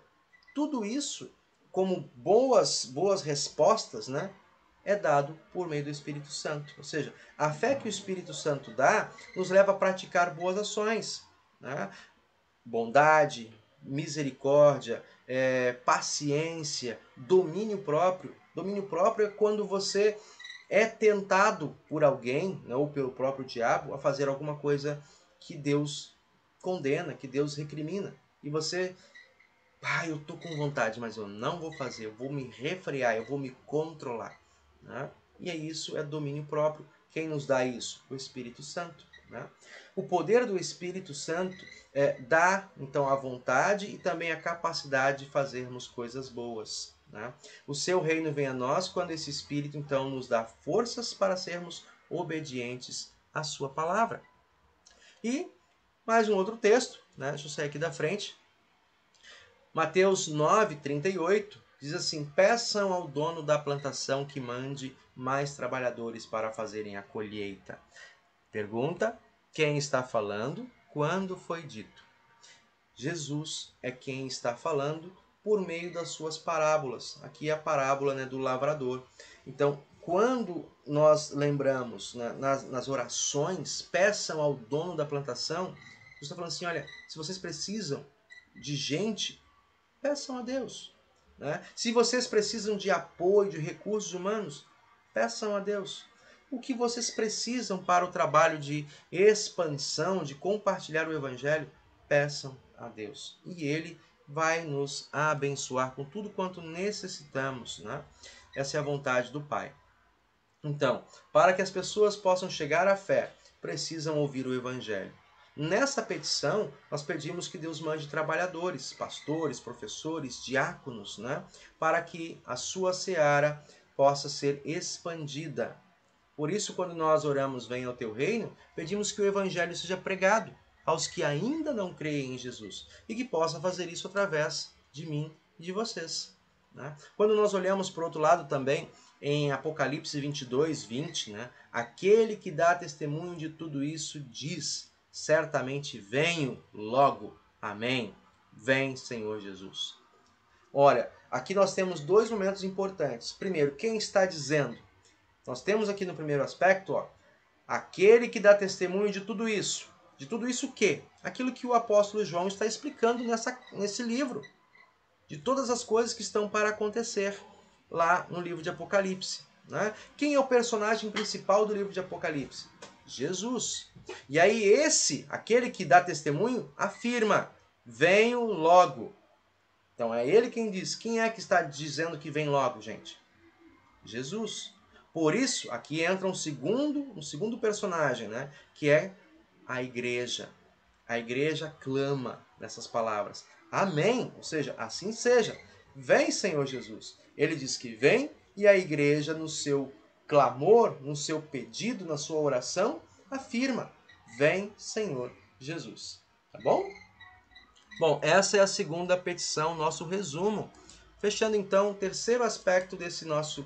tudo isso, como boas respostas, né, é dado por meio do Espírito Santo. Ou seja, a fé que o Espírito Santo dá nos leva a praticar boas ações. Né? Bondade, misericórdia, paciência, domínio próprio. Domínio próprio é quando você é tentado por alguém, né, ou pelo próprio diabo, a fazer alguma coisa que Deus condena, que Deus recrimina. E você, eu estou com vontade, mas eu não vou fazer, eu vou me refrear, eu vou me controlar. Né? E isso é domínio próprio. Quem nos dá isso? O Espírito Santo. Né? O poder do Espírito Santo dá, então, a vontade e também a capacidade de fazermos coisas boas. Né? O seu reino vem a nós quando esse Espírito, então, nos dá forças para sermos obedientes à sua palavra. E mais um outro texto, né? Deixa eu sair aqui da frente. Mateus 9, 38, diz assim: peçam ao dono da plantação que mande mais trabalhadores para fazerem a colheita. Pergunta: quem está falando? Quando foi dito? Jesus é quem está falando por meio das suas parábolas. Aqui é a parábola, né, do lavrador. Então, quando nós lembramos, né, nas orações, peçam ao dono da plantação, Jesus está falando assim, olha, se vocês precisam de gente, peçam a Deus. Né? Se vocês precisam de apoio, de recursos humanos, peçam a Deus. O que vocês precisam para o trabalho de expansão, de compartilhar o Evangelho, peçam a Deus. E Ele vai nos abençoar com tudo quanto necessitamos. Né? Essa é a vontade do Pai. Então, para que as pessoas possam chegar à fé, precisam ouvir o Evangelho. Nessa petição, nós pedimos que Deus mande trabalhadores, pastores, professores, diáconos, né? Para que a sua seara possa ser expandida. Por isso, quando nós oramos, venha ao teu reino, pedimos que o Evangelho seja pregado aos que ainda não creem em Jesus e que possa fazer isso através de mim e de vocês. Né? Quando nós olhamos por outro lado também, em Apocalipse 22, 20, né? Aquele que dá testemunho de tudo isso diz, certamente venho logo. Amém. Vem, Senhor Jesus. Olha, aqui nós temos dois momentos importantes. Primeiro, quem está dizendo? Nós temos aqui no primeiro aspecto, ó, aquele que dá testemunho de tudo isso. De tudo isso o quê? Aquilo que o apóstolo João está explicando nesse livro. De todas as coisas que estão para acontecer lá no livro de Apocalipse. Né? Quem é o personagem principal do livro de Apocalipse? Jesus. E aí aquele que dá testemunho, afirma, venho logo. Então é ele quem diz. Quem é que está dizendo que vem logo, gente? Jesus. Por isso, aqui entra um segundo personagem, né? Que é a igreja. A igreja clama nessas palavras. Amém. Ou seja, assim seja. Vem, Senhor Jesus. Ele diz que vem e a igreja, no seu clamor, no seu pedido, na sua oração, afirma: vem, Senhor Jesus. Tá bom? Bom, essa é a segunda petição, nosso resumo. Fechando então o terceiro aspecto desse nosso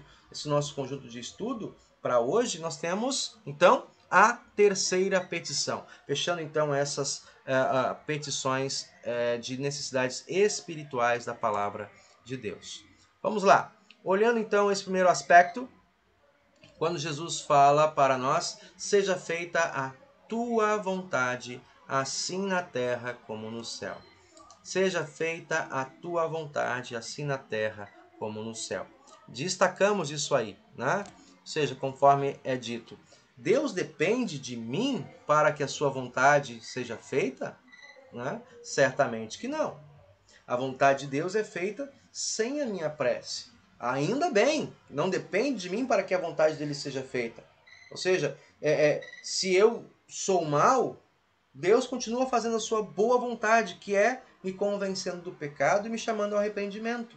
conjunto de estudo, para hoje nós temos então a terceira petição. Fechando então essas petições de necessidades espirituais da palavra de Deus. Vamos lá. Olhando então esse primeiro aspecto, quando Jesus fala para nós, seja feita a tua vontade, assim na terra como no céu. Seja feita a tua vontade, assim na terra como no céu. Destacamos isso aí, né? Ou seja, conforme é dito, Deus depende de mim para que a sua vontade seja feita? Né? Certamente que não. A vontade de Deus é feita sem a minha prece. Ainda bem, não depende de mim para que a vontade dele seja feita. Ou seja, se eu sou mau, Deus continua fazendo a sua boa vontade, que é me convencendo do pecado e me chamando ao arrependimento.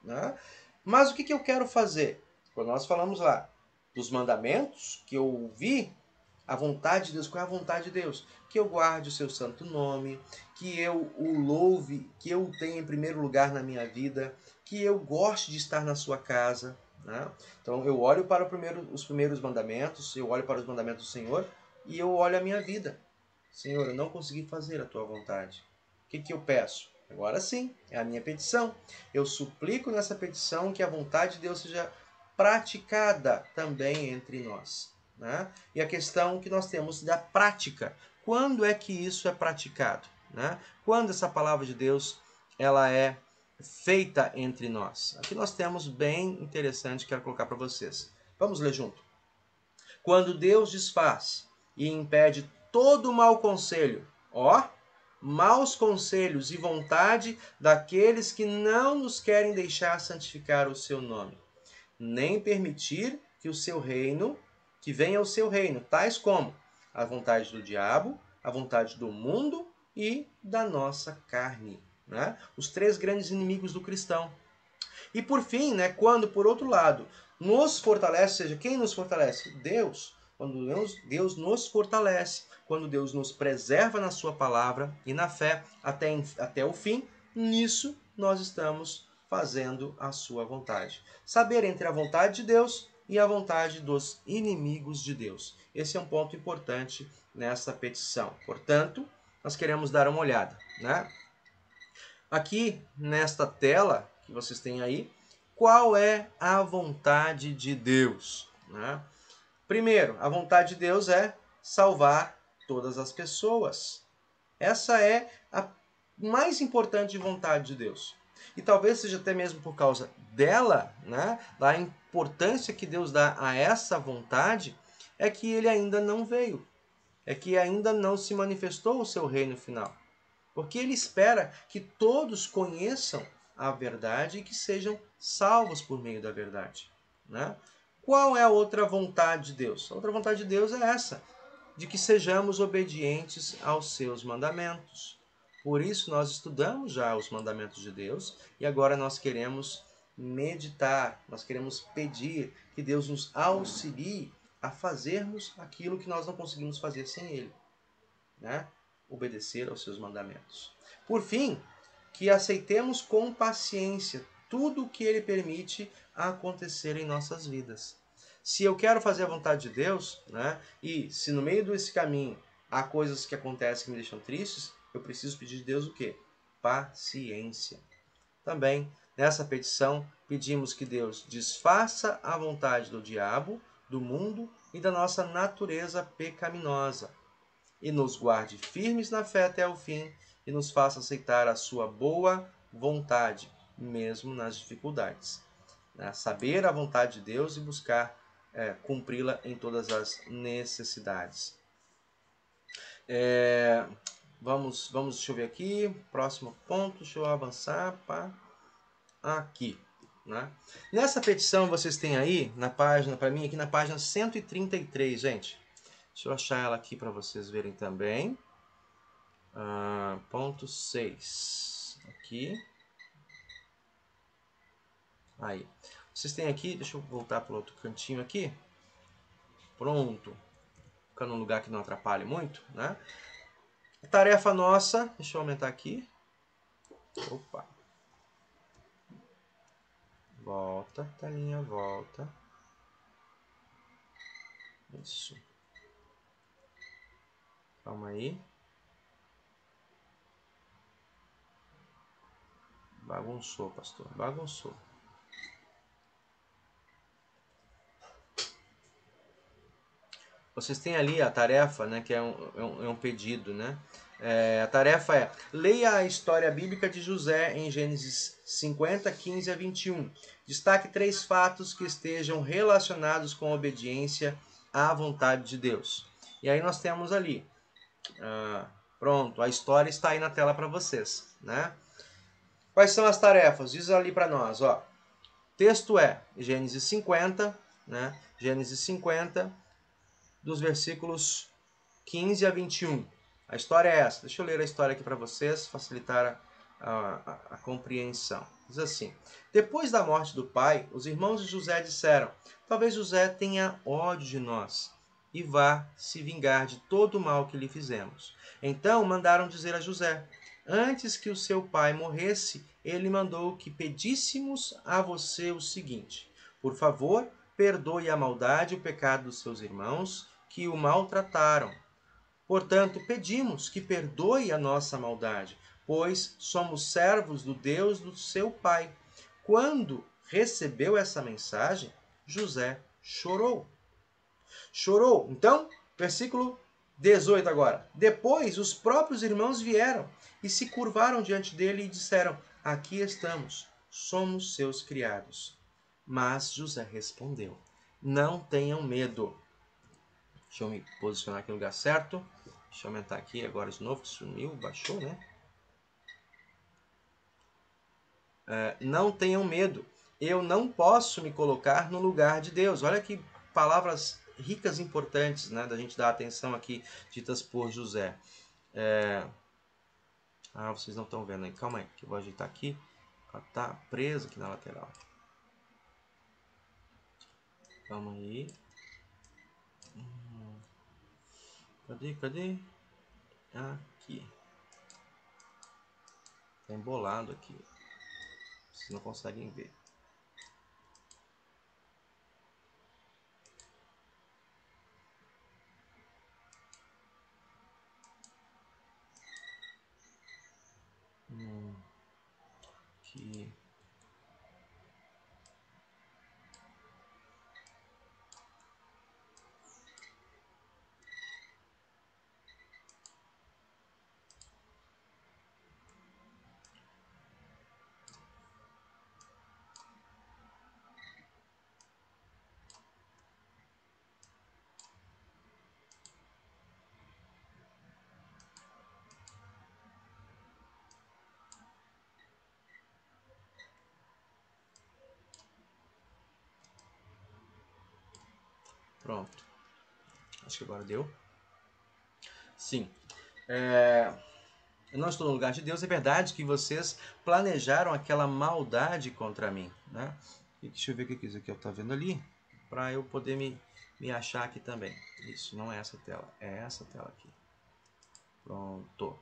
Né? Mas o que eu quero fazer? Quando nós falamos lá dos mandamentos que eu ouvi, a vontade de Deus, qual é a vontade de Deus? Que eu guarde o seu santo nome, que eu o louve, que eu o tenha em primeiro lugar na minha vida, que eu goste de estar na sua casa. Né? Então eu olho para os primeiros mandamentos, eu olho para os mandamentos do Senhor e eu olho a minha vida. Senhor, eu não consegui fazer a tua vontade. O que eu peço? Agora sim, é a minha petição. Eu suplico nessa petição que a vontade de Deus seja praticada também entre nós. Né? E a questão que nós temos da prática. Quando é que isso é praticado? Né? Quando essa palavra de Deus ela é feita entre nós? Aqui nós temos bem interessante, quero colocar para vocês. Vamos ler junto. Quando Deus desfaz e impede todo mau conselho, maus conselhos e vontade daqueles que não nos querem deixar santificar o seu nome, nem permitir que o seu reino, que venha o seu reino, tais como a vontade do diabo, a vontade do mundo e da nossa carne. Né? Os três grandes inimigos do cristão. E por fim, né, quando, por outro lado, nos fortalece, ou seja, quem nos fortalece? Deus. Quando Deus nos fortalece, quando Deus nos preserva na sua palavra e na fé até o fim, nisso nós estamos fazendo a sua vontade. Saber entre a vontade de Deus e a vontade dos inimigos de Deus. Esse é um ponto importante nessa petição. Portanto, nós queremos dar uma olhada, né? Aqui nesta tela que vocês têm aí, qual é a vontade de Deus? Né? Primeiro, a vontade de Deus é salvar todas as pessoas. Essa é a mais importante vontade de Deus. E talvez seja até mesmo por causa dela, né, da importância que Deus dá a essa vontade, é que ele ainda não veio. É que ainda não se manifestou o seu reino final. Porque ele espera que todos conheçam a verdade e que sejam salvos por meio da verdade. Né? Qual é a outra vontade de Deus? A outra vontade de Deus é essa, de que sejamos obedientes aos seus mandamentos. Por isso nós estudamos já os mandamentos de Deus e agora nós queremos meditar, nós queremos pedir que Deus nos auxilie a fazermos aquilo que nós não conseguimos fazer sem Ele, né? Obedecer aos seus mandamentos. Por fim, que aceitemos com paciência tudo o que Ele permite acontecer em nossas vidas. Se eu quero fazer a vontade de Deus, né, e se no meio desse caminho há coisas que acontecem que me deixam tristes, eu preciso pedir de Deus o quê? Paciência. Também, nessa petição, pedimos que Deus desfaça a vontade do diabo, do mundo e da nossa natureza pecaminosa, e nos guarde firmes na fé até o fim, e nos faça aceitar a sua boa vontade, mesmo nas dificuldades. Saber a vontade de Deus e buscar cumpri-la em todas as necessidades. Deixa eu ver aqui, próximo ponto, deixa eu avançar para aqui. Né? Nessa petição vocês têm aí, na página, para mim, aqui na página 133, gente. Deixa eu achar ela aqui para vocês verem também. Ponto 6. Aqui. Aí. Vocês têm aqui, deixa eu voltar para o outro cantinho aqui. Pronto. Ficando num lugar que não atrapalhe muito, né? A tarefa nossa, deixa eu aumentar aqui. Opa. Volta, telinha, volta. Isso. Calma aí. Bagunçou, pastor. Bagunçou. Vocês têm ali a tarefa, né, que é um pedido, né? A tarefa é: leia a história bíblica de José em Gênesis 50, 15 a 21. Destaque 3 fatos que estejam relacionados com a obediência à vontade de Deus. E aí nós temos ali, pronto, a história está aí na tela para vocês, né? Quais são as tarefas? Diz ali para nós, ó. Texto é Gênesis 50, né? Gênesis 50, dos versículos 15 a 21. A história é essa. Deixa eu ler a história aqui para vocês, facilitar a compreensão. Diz assim: depois da morte do pai, os irmãos de José disseram: talvez José tenha ódio de nós e vá se vingar de todo o mal que lhe fizemos. Então mandaram dizer a José: antes que o seu pai morresse, ele mandou que pedíssemos a você o seguinte: por favor, perdoe a maldade e o pecado dos seus irmãos que o maltrataram. Portanto, pedimos que perdoe a nossa maldade, pois somos servos do Deus do seu pai. Quando recebeu essa mensagem, José chorou. Chorou. Então, versículo 18 agora. Depois, os próprios irmãos vieram e se curvaram diante dele e disseram: aqui estamos, somos seus criados. Mas José respondeu: não tenham medo. Deixa eu me posicionar aqui no lugar certo. Deixa eu aumentar aqui agora de novo, que sumiu, baixou, né? Não tenham medo. Eu não posso me colocar no lugar de Deus. Olha que palavras ricas e importantes, né? Da gente dar atenção aqui, ditas por José. Vocês não estão vendo aí. Calma aí, que eu vou ajeitar aqui. Ela tá presa aqui na lateral. Calma aí. Cadê? Aqui. Tá embolado aqui. Vocês não conseguem ver. aqui. Pronto. Acho que agora deu. Sim. Eu não estou no lugar de Deus. É verdade que vocês planejaram aquela maldade contra mim, né? E deixa eu ver o que isso aqui eu estou vendo ali, para eu poder me achar aqui também. Isso, não é essa tela. É essa tela aqui. Pronto.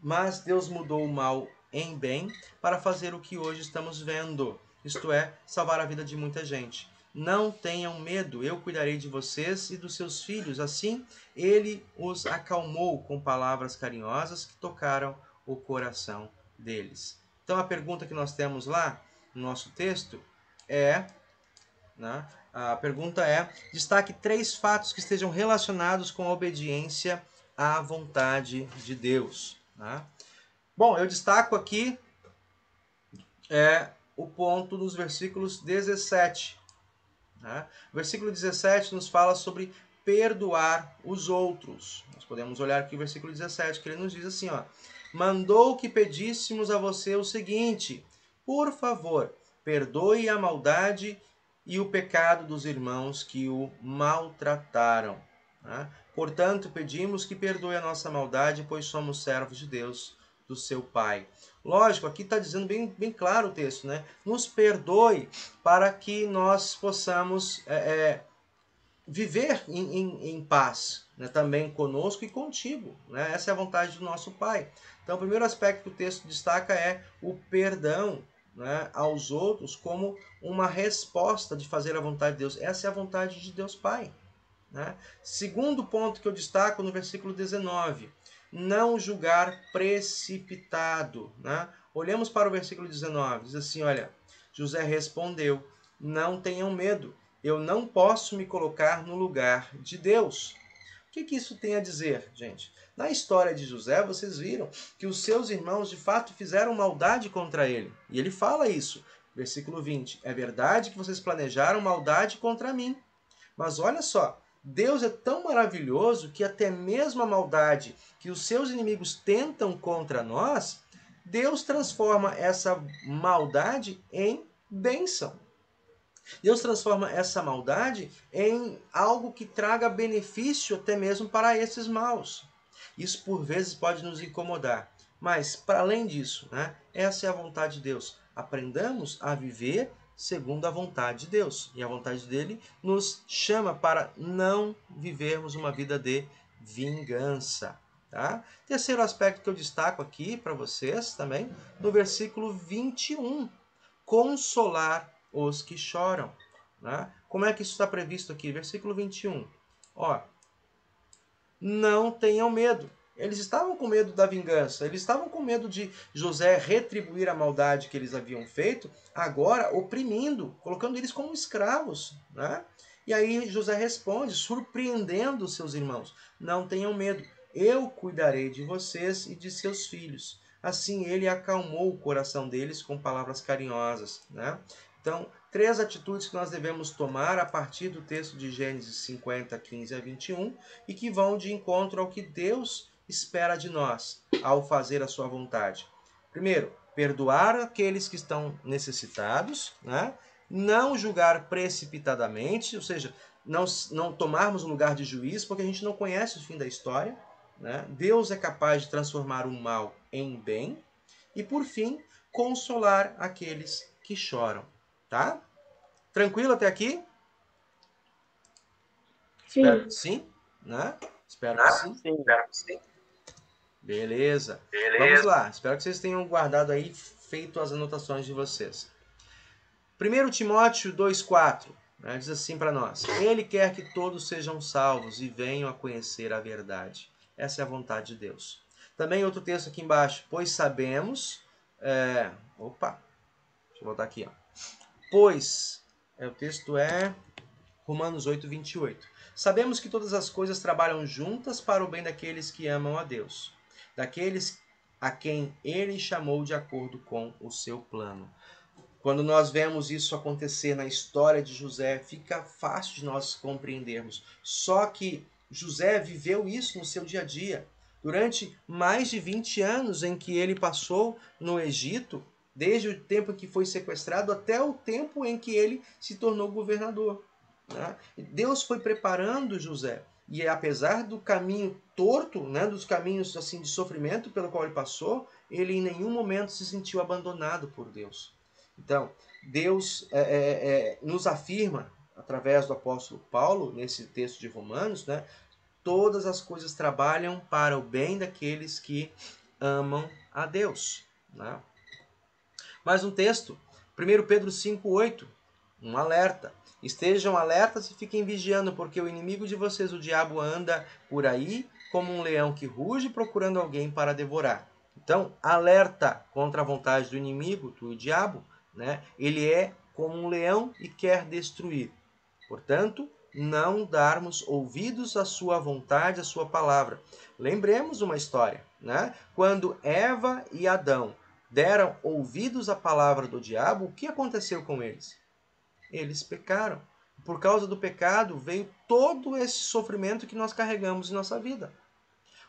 Mas Deus mudou o mal em bem para fazer o que hoje estamos vendo, isto é, salvar a vida de muita gente. Não tenham medo, eu cuidarei de vocês e dos seus filhos. Assim, ele os acalmou com palavras carinhosas que tocaram o coração deles. Então, a pergunta que nós temos lá no nosso texto é, né, a pergunta é: destaque 3 fatos que estejam relacionados com a obediência à vontade de Deus. Né? Bom, eu destaco aqui o ponto dos versículos 17. Né? O versículo 17 nos fala sobre perdoar os outros. Nós podemos olhar aqui o versículo 17, que ele nos diz assim, ó: mandou que pedíssemos a você o seguinte: por favor, perdoe a maldade e o pecado dos irmãos que o maltrataram. Né? Portanto, pedimos que perdoe a nossa maldade, pois somos servos de Deus, do seu Pai. Lógico, aqui está dizendo bem claro o texto, né? Nos perdoe para que nós possamos viver em paz, né? Também conosco e contigo. Né? Essa é a vontade do nosso Pai. Então, o primeiro aspecto que o texto destaca é o perdão, né, aos outros como uma resposta de fazer a vontade de Deus. Essa é a vontade de Deus Pai. Né? Segundo ponto que eu destaco no versículo 19, não julgar precipitado. Né? Olhamos para o versículo 19, diz assim, olha, José respondeu, não tenham medo, eu não posso me colocar no lugar de Deus. O que isso tem a dizer, gente? Na história de José, vocês viram que os seus irmãos de fato fizeram maldade contra ele. E ele fala isso, versículo 20, é verdade que vocês planejaram maldade contra mim. Mas olha só, Deus é tão maravilhoso que até mesmo a maldade que os seus inimigos tentam contra nós, Deus transforma essa maldade em bênção. Deus transforma essa maldade em algo que traga benefício até mesmo para esses maus. Isso por vezes pode nos incomodar. Mas, para além disso, né, essa é a vontade de Deus. Aprendamos a viver segundo a vontade de Deus. E a vontade dele nos chama para não vivermos uma vida de vingança. Tá? Terceiro aspecto que eu destaco aqui para vocês também, no versículo 21. Consolar os que choram. Né? Como é que isso está previsto aqui? Versículo 21. Ó, não tenham medo. Eles estavam com medo da vingança, eles estavam com medo de José retribuir a maldade que eles haviam feito, agora oprimindo, colocando eles como escravos. Né? E aí José responde, surpreendendo os seus irmãos: não tenham medo, eu cuidarei de vocês e de seus filhos. Assim ele acalmou o coração deles com palavras carinhosas. Né? Então, 3 atitudes que nós devemos tomar a partir do texto de Gênesis 50, 15 a 21 e que vão de encontro ao que Deus espera de nós ao fazer a sua vontade. Primeiro, perdoar aqueles que estão necessitados, né? Não julgar precipitadamente, ou seja, não tomarmos um lugar de juiz, porque a gente não conhece o fim da história. Né? Deus é capaz de transformar o mal em bem. E, por fim, consolar aqueles que choram. Tá? Tranquilo até aqui? Sim. Espero que sim, né? Espero que sim. Sim. Beleza. Vamos lá. Espero que vocês tenham guardado aí, feito as anotações de vocês. 1 Timóteo 2,4, né, diz assim para nós: Ele quer que todos sejam salvos e venham a conhecer a verdade. Essa é a vontade de Deus. Também outro texto aqui embaixo. Pois sabemos... Opa! Deixa eu voltar aqui. Ó. Pois... o texto é Romanos 8, 28. Sabemos que todas as coisas trabalham juntas para o bem daqueles que amam a Deus, daqueles a quem Ele chamou de acordo com o seu plano. Quando nós vemos isso acontecer na história de José, fica fácil de nós compreendermos. Só que José viveu isso no seu dia a dia. Durante mais de 20 anos em que ele passou no Egito, desde o tempo em que foi sequestrado até o tempo em que ele se tornou governador. Né? Deus foi preparando José. E apesar do caminho torto, né, dos caminhos assim de sofrimento pelo qual ele passou, ele em nenhum momento se sentiu abandonado por Deus. Então, Deus nos afirma, através do apóstolo Paulo, nesse texto de Romanos, né, todas as coisas trabalham para o bem daqueles que amam a Deus. Né? Mais um texto, 1 Pedro 5,8, um alerta. Estejam alertas e fiquem vigiando, porque o inimigo de vocês, o diabo, anda por aí como um leão que ruge procurando alguém para devorar. Então, alerta contra a vontade do inimigo, do diabo, né? Ele é como um leão e quer destruir. Portanto, não darmos ouvidos à sua vontade, à sua palavra. Lembremos uma história, né? Quando Eva e Adão deram ouvidos à palavra do diabo, o que aconteceu com eles? Eles pecaram. Por causa do pecado veio todo esse sofrimento que nós carregamos em nossa vida.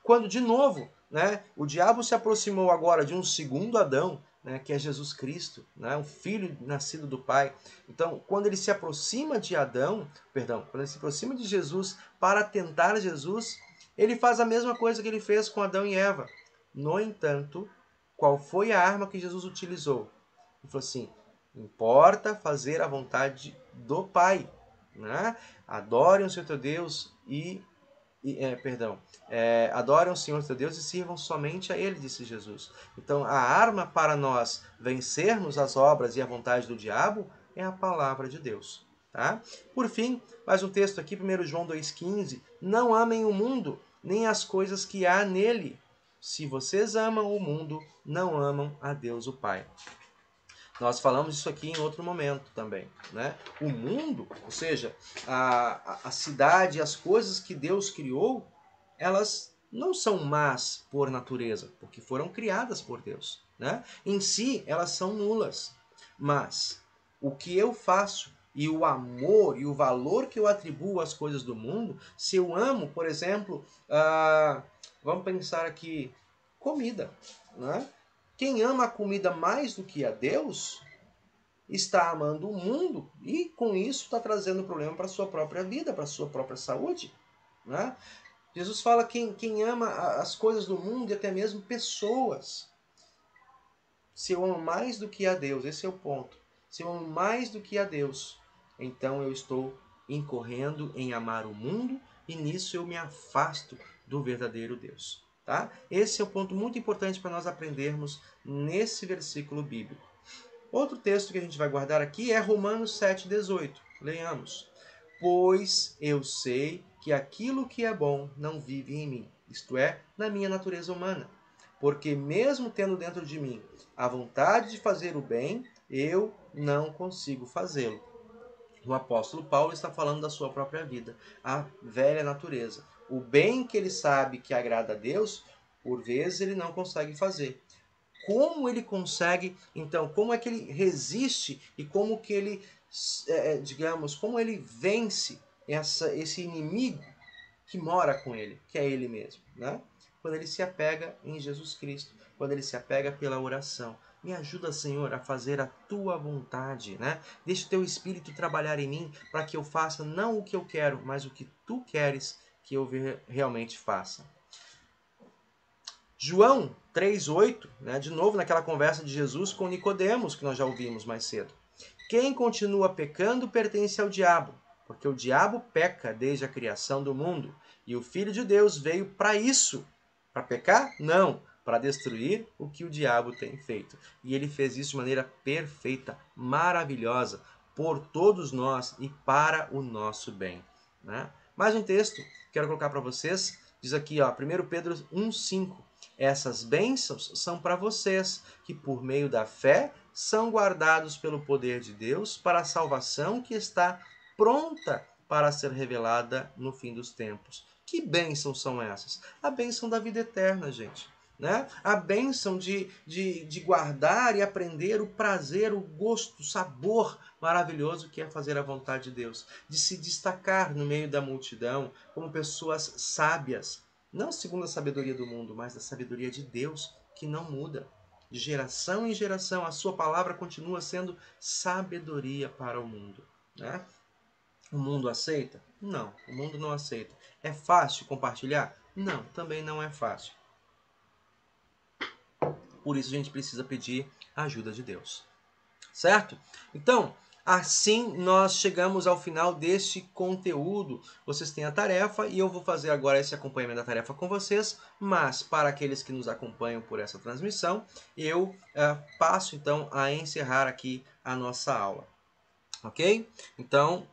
Quando, de novo, né, o diabo se aproximou agora de um segundo Adão, né, que é Jesus Cristo, né, um filho nascido do Pai. Então, quando ele se aproxima de quando ele se aproxima de Jesus para tentar Jesus, ele faz a mesma coisa que ele fez com Adão e Eva. No entanto, qual foi a arma que Jesus utilizou? Ele falou assim: importa fazer a vontade do Pai. Né? Adorem o Senhor teu Deus adorem o Senhor teu Deus e sirvam somente a Ele, disse Jesus. Então, a arma para nós vencermos as obras e a vontade do diabo é a palavra de Deus. Tá? Por fim, mais um texto aqui, 1 João 2,15. Não amem o mundo, nem as coisas que há nele. Se vocês amam o mundo, não amam a Deus o Pai. Nós falamos isso aqui em outro momento também. Né? O mundo, ou seja, a cidade, as coisas que Deus criou, elas não são más por natureza, porque foram criadas por Deus. Né? Em si, elas são nulas. Mas o que eu faço e o amor e o valor que eu atribuo às coisas do mundo, se eu amo, por exemplo, vamos pensar aqui, comida, né? Quem ama a comida mais do que a Deus está amando o mundo e com isso está trazendo problema para a sua própria vida, para a sua própria saúde. Né? Jesus fala que quem ama as coisas do mundo e até mesmo pessoas. Se eu amo mais do que a Deus, esse é o ponto. Se eu amo mais do que a Deus, então eu estou incorrendo em amar o mundo e nisso eu me afasto do verdadeiro Deus. Tá? Esse é o ponto muito importante para nós aprendermos nesse versículo bíblico. Outro texto que a gente vai guardar aqui é Romanos 7,18. Leiamos. Pois eu sei que aquilo que é bom não vive em mim, isto é, na minha natureza humana. Porque mesmo tendo dentro de mim a vontade de fazer o bem, eu não consigo fazê-lo. O apóstolo Paulo está falando da sua própria vida, a velha natureza. O bem que ele sabe que agrada a Deus, por vezes ele não consegue fazer. Como ele consegue, então, como é que ele resiste e como que ele, como ele vence esse inimigo que mora com ele, que é ele mesmo, né? Quando ele se apega em Jesus Cristo, quando ele se apega pela oração. Me ajuda, Senhor, a fazer a tua vontade, né? Deixa o teu Espírito trabalhar em mim para que eu faça não o que eu quero, mas o que tu queres que eu realmente faça. João 3,8, né? De novo naquela conversa de Jesus com Nicodemos, que nós já ouvimos mais cedo. Quem continua pecando pertence ao diabo, porque o diabo peca desde a criação do mundo. E o Filho de Deus veio para isso. Para pecar? Não. Para destruir o que o diabo tem feito. E ele fez isso de maneira perfeita, maravilhosa, por todos nós e para o nosso bem. Né? Mais um texto que quero colocar para vocês. Diz aqui, ó, 1 Pedro 1,5. Essas bênçãos são para vocês, que por meio da fé são guardados pelo poder de Deus para a salvação que está pronta para ser revelada no fim dos tempos. Que bênçãos são essas? A bênção da vida eterna, gente. Né? A bênção de guardar e aprender o prazer, o gosto, o sabor maravilhoso que é fazer a vontade de Deus. De se destacar no meio da multidão como pessoas sábias, não segundo a sabedoria do mundo, mas a sabedoria de Deus, que não muda. De geração em geração, a sua palavra continua sendo sabedoria para o mundo. Né? O mundo aceita? Não, o mundo não aceita. É fácil compartilhar? Não, também não é fácil. Por isso a gente precisa pedir a ajuda de Deus. Certo? Então, assim nós chegamos ao final deste conteúdo. Vocês têm a tarefa e eu vou fazer agora esse acompanhamento da tarefa com vocês, mas para aqueles que nos acompanham por essa transmissão, eu passo então a encerrar aqui a nossa aula. Ok? Então,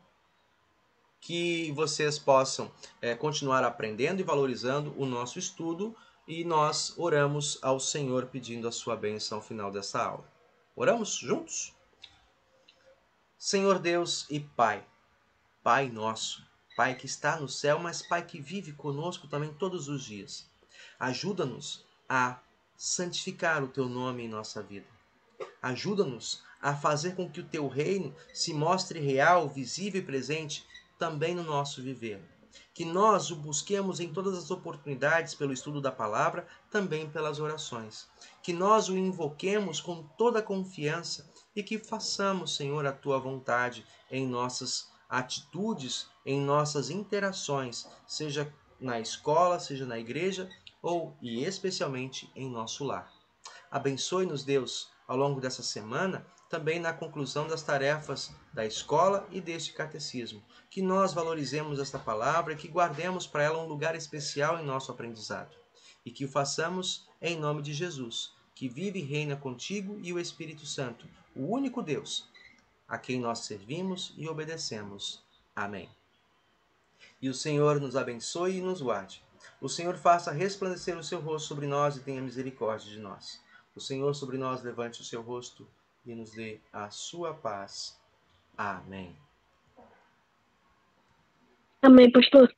que vocês possam continuar aprendendo e valorizando o nosso estudo, e nós oramos ao Senhor pedindo a sua bênção ao final dessa aula. Oramos juntos? Senhor Deus e Pai, Pai nosso, Pai que está no céu, mas Pai que vive conosco também todos os dias. Ajuda-nos a santificar o Teu nome em nossa vida. Ajuda-nos a fazer com que o Teu reino se mostre real, visível e presente também no nosso viver. Que nós o busquemos em todas as oportunidades pelo estudo da palavra, também pelas orações. Que nós o invoquemos com toda a confiança e que façamos, Senhor, a Tua vontade em nossas atitudes, em nossas interações, seja na escola, seja na igreja ou e especialmente em nosso lar. Abençoe-nos, Deus, ao longo dessa semana, também na conclusão das tarefas da escola e deste catecismo. Que nós valorizemos esta palavra e que guardemos para ela um lugar especial em nosso aprendizado. E que o façamos em nome de Jesus, que vive e reina contigo e o Espírito Santo, o único Deus, a quem nós servimos e obedecemos. Amém. E o Senhor nos abençoe e nos guarde. O Senhor faça resplandecer o seu rosto sobre nós e tenha misericórdia de nós. O Senhor sobre nós levante o seu rosto e nos dê a sua paz. Amém. Amém, pastor.